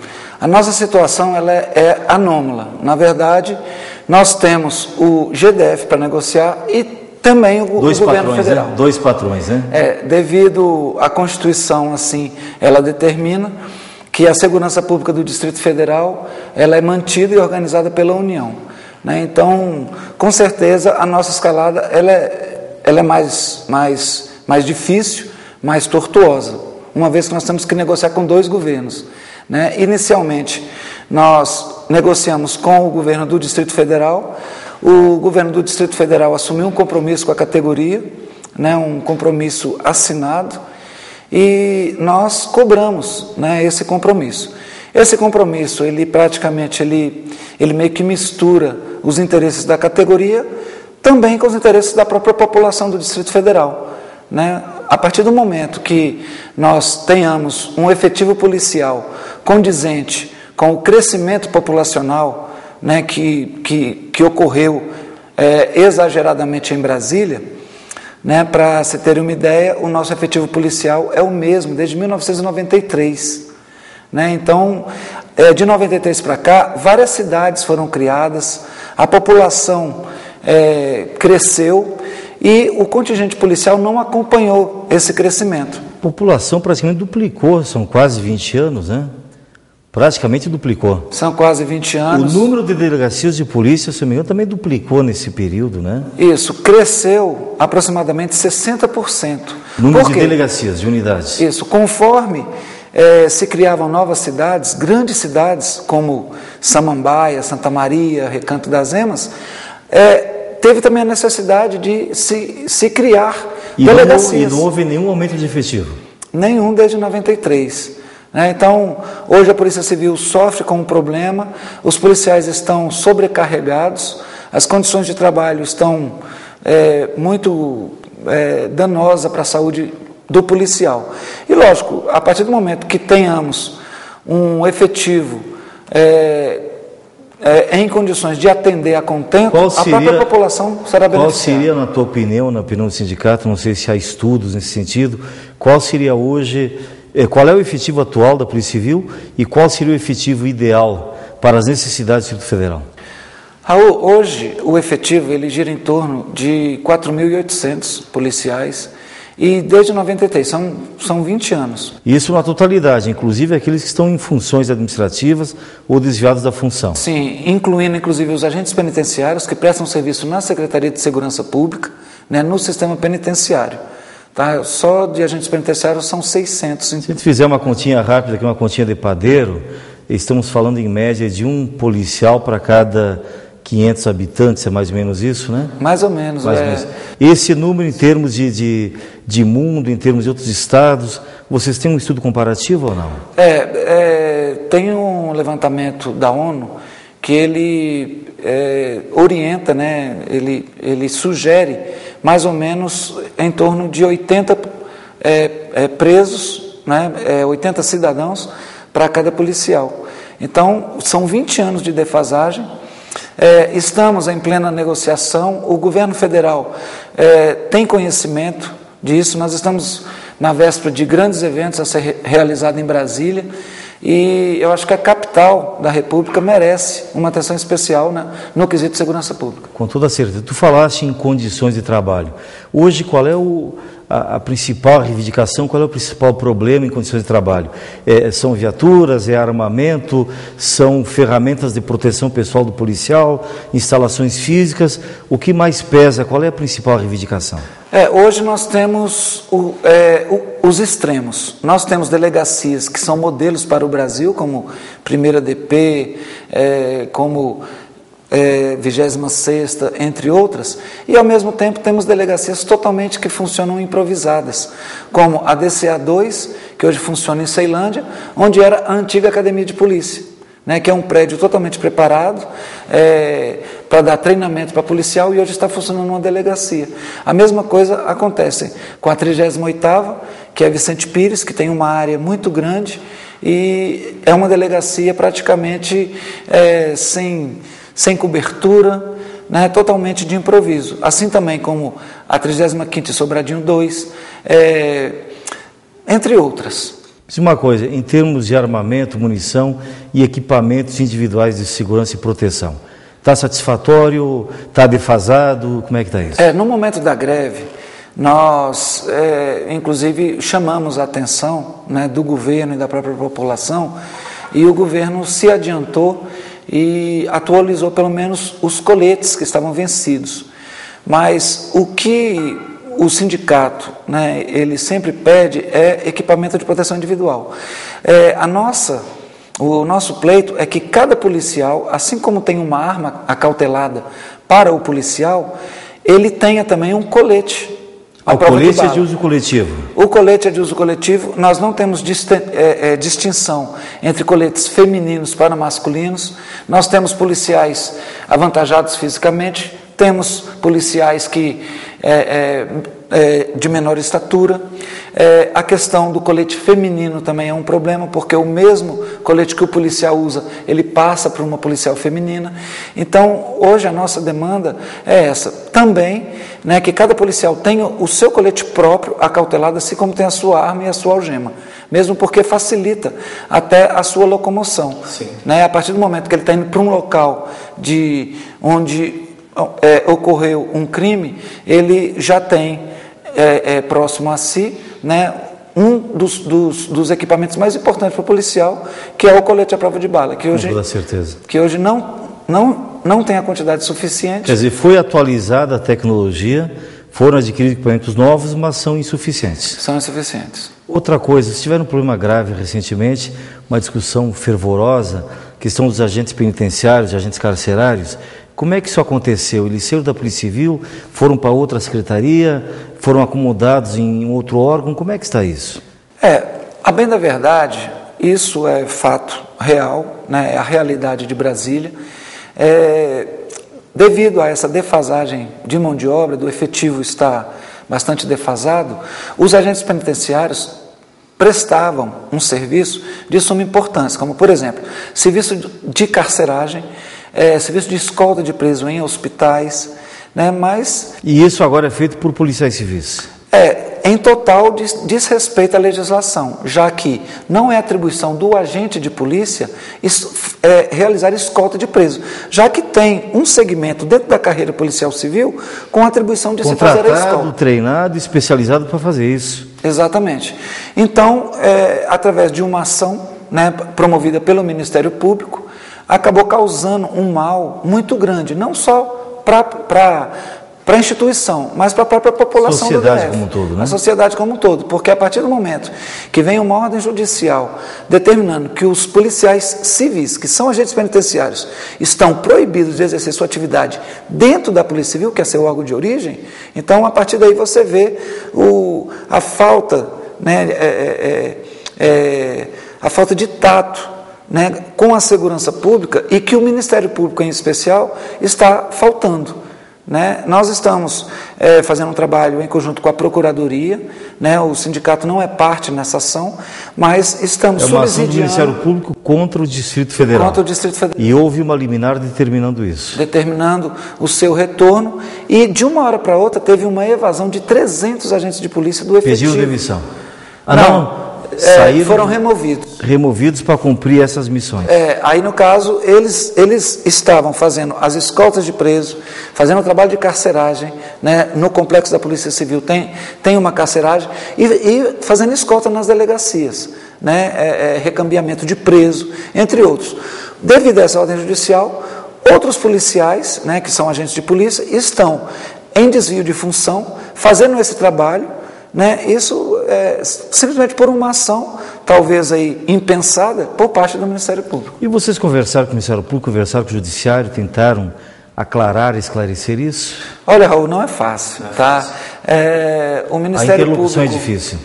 A nossa situação ela é anômala. Na verdade, nós temos o GDF para negociar e também o governo federal. Dois patrões, né? Devido à Constituição, assim, ela determina que a segurança pública do Distrito Federal ela é mantida e organizada pela União. Então, com certeza, a nossa escalada ela é mais difícil, mais tortuosa, uma vez que nós temos que negociar com dois governos. Inicialmente, nós negociamos com o governo do Distrito Federal. O governo do Distrito Federal assumiu um compromisso com a categoria, um compromisso assinado, e nós cobramos esse compromisso. Esse compromisso, ele praticamente, ele meio que mistura os interesses da categoria também com os interesses da própria população do Distrito Federal. A partir do momento que nós tenhamos um efetivo policial condizente com o crescimento populacional que ocorreu exageradamente em Brasília, para se ter uma ideia, o nosso efetivo policial é o mesmo desde 1993. Então, de 93 para cá, várias cidades foram criadas, a população cresceu e o contingente policial não acompanhou esse crescimento. A população praticamente duplicou, são quase 20 anos, né? Praticamente duplicou. São quase 20 anos. O número de delegacias de polícia, se não me engano, também duplicou nesse período, né? Isso, cresceu aproximadamente 60%. Número de delegacias, de unidades. Isso, conforme se criavam novas cidades, grandes cidades, como Samambaia, Santa Maria, Recanto das Emas, teve também a necessidade de se criar delegacias. E não houve nenhum aumento de efetivo? Nenhum desde 93. Então, hoje a Polícia Civil sofre com um problema, os policiais estão sobrecarregados, as condições de trabalho estão muito danosas para a saúde do policial. E, lógico, a partir do momento que tenhamos um efetivo em condições de atender a contento, a própria população será beneficiada. Qual seria, na tua opinião, na opinião do sindicato, não sei se há estudos nesse sentido, qual seria hoje... Qual é o efetivo atual da Polícia Civil e qual seria o efetivo ideal para as necessidades do Distrito Federal? Raul, hoje o efetivo ele gira em torno de 4.800 policiais e desde 93, são 20 anos. Isso na totalidade, inclusive aqueles que estão em funções administrativas ou desviados da função? Sim, incluindo inclusive os agentes penitenciários que prestam serviço na Secretaria de Segurança Pública, no sistema penitenciário. Só de agentes penitenciários são 600. Se a gente fizer uma continha rápida, aqui uma continha de padeiro, estamos falando em média de um policial para cada 500 habitantes, é mais ou menos isso, né? Mais ou menos. Esse número em termos de mundo, em termos de outros estados, vocês têm um estudo comparativo ou não? Tem um levantamento da ONU que ele orienta, ele sugere mais ou menos em torno de 80 presos, 80 cidadãos para cada policial. Então, são 20 anos de defasagem. Estamos em plena negociação, o governo federal tem conhecimento disso, nós estamos na véspera de grandes eventos a ser realizados em Brasília, e eu acho que a capital da República merece uma atenção especial no quesito de segurança pública. Com toda certeza. Tu falaste em condições de trabalho. Hoje, qual é a principal reivindicação, qual é o principal problema em condições de trabalho? São viaturas, armamento, são ferramentas de proteção pessoal do policial, instalações físicas? O que mais pesa? Qual é a principal reivindicação? Hoje nós temos os extremos. Nós temos delegacias que são modelos para o Brasil, como 1ª DP, como 26ª, entre outras, e ao mesmo tempo temos delegacias totalmente que funcionam improvisadas, como a DCA2, que hoje funciona em Ceilândia, onde era a antiga Academia de Polícia, né, que é um prédio totalmente preparado para dar treinamento para policial, e hoje está funcionando uma delegacia. A mesma coisa acontece com a 38ª, que é Vicente Pires, que tem uma área muito grande e é uma delegacia praticamente sem cobertura, né, totalmente de improviso. Assim também como a 35ª Sobradinho 2, entre outras. Diz uma coisa, em termos de armamento, munição e equipamentos individuais de segurança e proteção, está satisfatório, está defasado, como é que está isso? No momento da greve, nós, inclusive, chamamos a atenção, né, do governo e da própria população, e o governo se adiantou e atualizou pelo menos os coletes que estavam vencidos. Mas o que o sindicato, né, ele sempre pede é equipamento de proteção individual. O nosso pleito é que cada policial, assim como tem uma arma acautelada para o policial, ele tenha também um colete. O colete é de uso coletivo? O colete é de uso coletivo. Nós não temos distinção entre coletes femininos para masculinos. Nós temos policiais avantajados fisicamente, temos policiais que de menor estatura. A questão do colete feminino também é um problema, porque o mesmo colete que o policial usa, ele passa para uma policial feminina. Então, hoje a nossa demanda é essa. Também, né, que cada policial tenha o seu colete próprio, acautelado, assim como tem a sua arma e a sua algema. Mesmo porque facilita até a sua locomoção. Né? A partir do momento que ele está indo para um local onde ocorreu um crime, ele já tem próximo a si, né, um dos equipamentos mais importantes para o policial, que é o colete à prova de bala, que hoje, com toda certeza, que hoje não tem a quantidade suficiente. Quer dizer, foi atualizada a tecnologia, foram adquiridos equipamentos novos, mas são insuficientes. São insuficientes. Outra coisa, se tiver um problema grave recentemente, uma discussão fervorosa, questão dos agentes penitenciários, de agentes carcerários, como é que isso aconteceu? Eles saíram da Polícia Civil, foram para outra secretaria, foram acomodados em outro órgão, como é que está isso? A bem da verdade, isso é fato real, né, é a realidade de Brasília. Devido a essa defasagem de mão de obra, do efetivo estar bastante defasado, os agentes penitenciários prestavam um serviço de suma importância, como, por exemplo, serviço de carceragem, serviço de escolta de preso em hospitais, né, mas... E isso agora é feito por policiais civis? Em total desrespeito à legislação, já que não é atribuição do agente de polícia realizar escolta de preso, já que tem um segmento dentro da carreira policial civil com a atribuição de se fazer a escolta. Contratado, treinado, especializado para fazer isso. Exatamente. Então, através de uma ação, né, promovida pelo Ministério Público, acabou causando um mal muito grande, não só para a instituição, mas para a própria população do DF. Sociedade como um todo, né? A sociedade como um todo, porque a partir do momento que vem uma ordem judicial determinando que os policiais civis, que são agentes penitenciários, estão proibidos de exercer sua atividade dentro da Polícia Civil, que é seu órgão de origem, então a partir daí você vê a falta, né, a falta de tato, né, com a segurança pública, e que o Ministério Público em especial está faltando. Né? Nós estamos fazendo um trabalho em conjunto com a Procuradoria, né? O sindicato não é parte nessa ação, mas estamos subsidiando... É uma ação do Ministério Público contra o Distrito Federal. Contra o Distrito Federal. E houve uma liminar determinando isso. Determinando o seu retorno, e de uma hora para outra teve uma evasão de 300 agentes de polícia do efetivo. Pediram demissão. Não. Foram removidos. Removidos para cumprir essas missões. Aí, no caso, eles estavam fazendo as escoltas de preso, fazendo o trabalho de carceragem, né, no complexo da Polícia Civil tem uma carceragem, e fazendo escolta nas delegacias, né, recambiamento de preso, entre outros. Devido a essa ordem judicial, outros policiais, né, que são agentes de polícia, estão em desvio de função, fazendo esse trabalho, né, isso simplesmente por uma ação talvez aí impensada, por parte do Ministério Público. E vocês conversaram com o Ministério Público, conversaram com o Judiciário, tentaram aclarar, esclarecer isso? Olha, Raul, não é fácil, tá? O Ministério A interlocução Público... é difícil.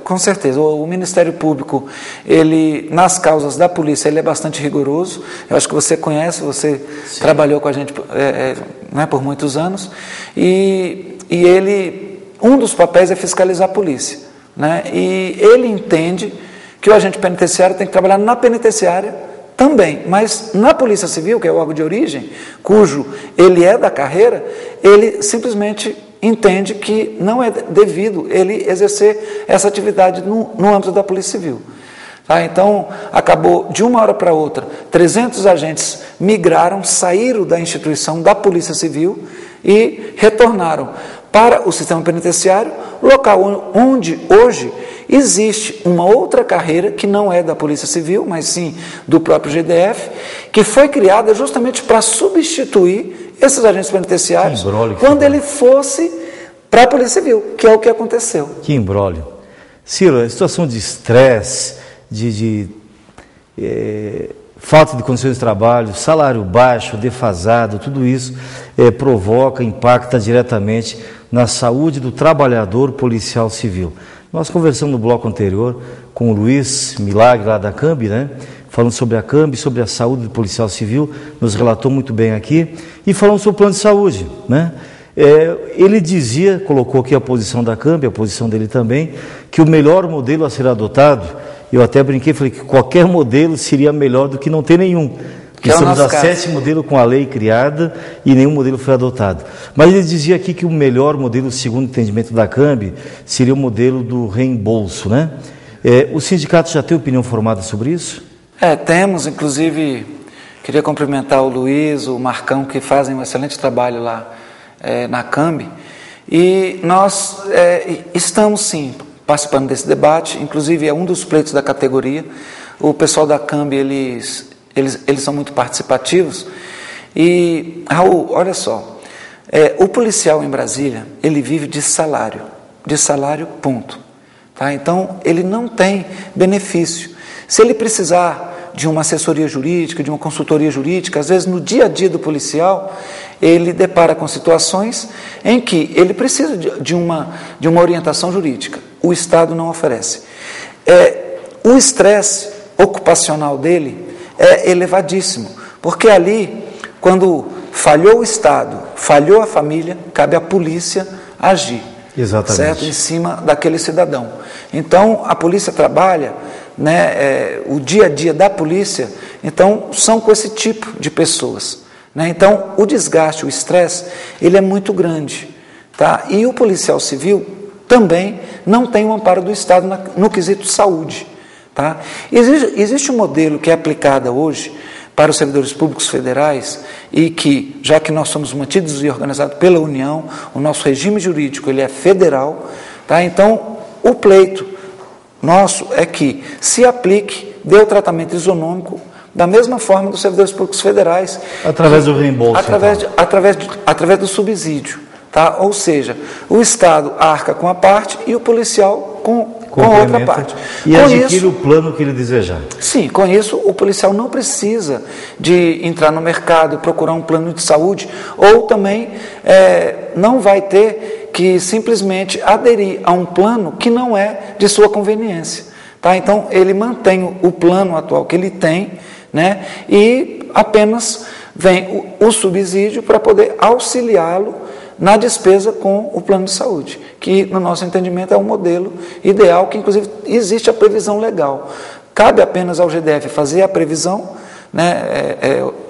Com certeza. O Ministério Público, ele, nas causas da polícia, ele é bastante rigoroso. Eu acho que você conhece, você Sim. trabalhou com a gente por muitos anos. E ele, um dos papéis é fiscalizar a polícia, né? E ele entende que o agente penitenciário tem que trabalhar na penitenciária também, mas na Polícia Civil, que é o órgão de origem, cujo ele é da carreira, ele simplesmente entende que não é devido ele exercer essa atividade no âmbito da Polícia Civil. Tá? Então, acabou de uma hora para outra, 300 agentes migraram, saíram da instituição da Polícia Civil e retornaram para o sistema penitenciário, local onde hoje existe uma outra carreira que não é da Polícia Civil, mas sim do próprio GDF, que foi criada justamente para substituir esses agentes penitenciários quando ele fosse para a Polícia Civil, que é o que aconteceu. Que imbróglio. Ciro, a situação de estresse, de falta de condições de trabalho, salário baixo, defasado, tudo isso provoca, impacta diretamente na saúde do trabalhador policial civil. Nós conversamos no bloco anterior com o Luiz Milagre, lá da CAMB, né? Falando sobre a CAMB, sobre a saúde do policial civil, nos relatou muito bem aqui, e falando sobre o plano de saúde, né? Ele dizia, colocou aqui a posição da CAMB, a posição dele também, que o melhor modelo a ser adotado, eu até brinquei, falei que qualquer modelo seria melhor do que não ter nenhum. Porque estamos a 7º modelo com a lei criada e nenhum modelo foi adotado. Mas ele dizia aqui que o melhor modelo, segundo o entendimento da CAMB, seria o modelo do reembolso, né? O sindicato já tem opinião formada sobre isso? Temos, inclusive, queria cumprimentar o Luiz, o Marcão, que fazem um excelente trabalho lá na CAMB. E nós estamos, sim, participando desse debate, inclusive é um dos pleitos da categoria. O pessoal da CAMB, eles são muito participativos. E, Raul, olha só, o policial em Brasília, ele vive de salário ponto. Tá? Então, ele não tem benefício. Se ele precisar de uma assessoria jurídica, de uma consultoria jurídica, às vezes no dia a dia do policial, ele depara com situações em que ele precisa de uma orientação jurídica. O Estado não oferece. O estresse ocupacional dele é elevadíssimo, porque ali, quando falhou o Estado, falhou a família, cabe à polícia agir. Exatamente. Certo? Em cima daquele cidadão. Então, a polícia trabalha, né, o dia a dia da polícia, então, são com esse tipo de pessoas. Né? Então, o desgaste, o estresse, ele é muito grande. Tá? E o policial civil também não tem o amparo do Estado no quesito saúde. Tá? Existe um modelo que é aplicado hoje para os servidores públicos federais e que, já que nós somos mantidos e organizados pela União, o nosso regime jurídico ele é federal, tá? Então o pleito nosso é que se aplique, dê o tratamento isonômico da mesma forma dos servidores públicos federais. Através do reembolso. Através do subsídio. Tá? Ou seja, o Estado arca com a parte e o policial com outra parte. E adquire o plano que ele desejar. Sim, com isso o policial não precisa de entrar no mercado, procurar um plano de saúde, ou também não vai ter que simplesmente aderir a um plano que não é de sua conveniência. Tá? Então, ele mantém o plano atual que ele tem, né? E apenas vem o subsídio para poder auxiliá-lo na despesa com o plano de saúde, que no nosso entendimento é um modelo ideal, que inclusive existe a previsão legal. Cabe apenas ao GDF fazer a previsão, né,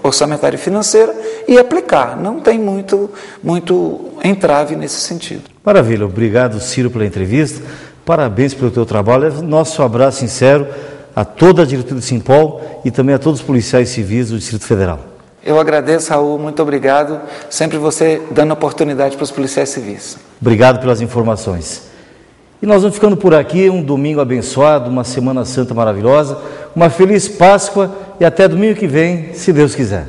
orçamentária e financeira e aplicar. Não tem muito entrave nesse sentido. Maravilha, obrigado Ciro pela entrevista, parabéns pelo teu trabalho, nosso abraço sincero a toda a diretoria do Simpol e também a todos os policiais civis do Distrito Federal. Eu agradeço, Raul, muito obrigado. Sempre você dando oportunidade para os policiais civis. Obrigado pelas informações. E nós vamos ficando por aqui, um domingo abençoado, uma Semana Santa maravilhosa, uma feliz Páscoa e até domingo que vem, se Deus quiser.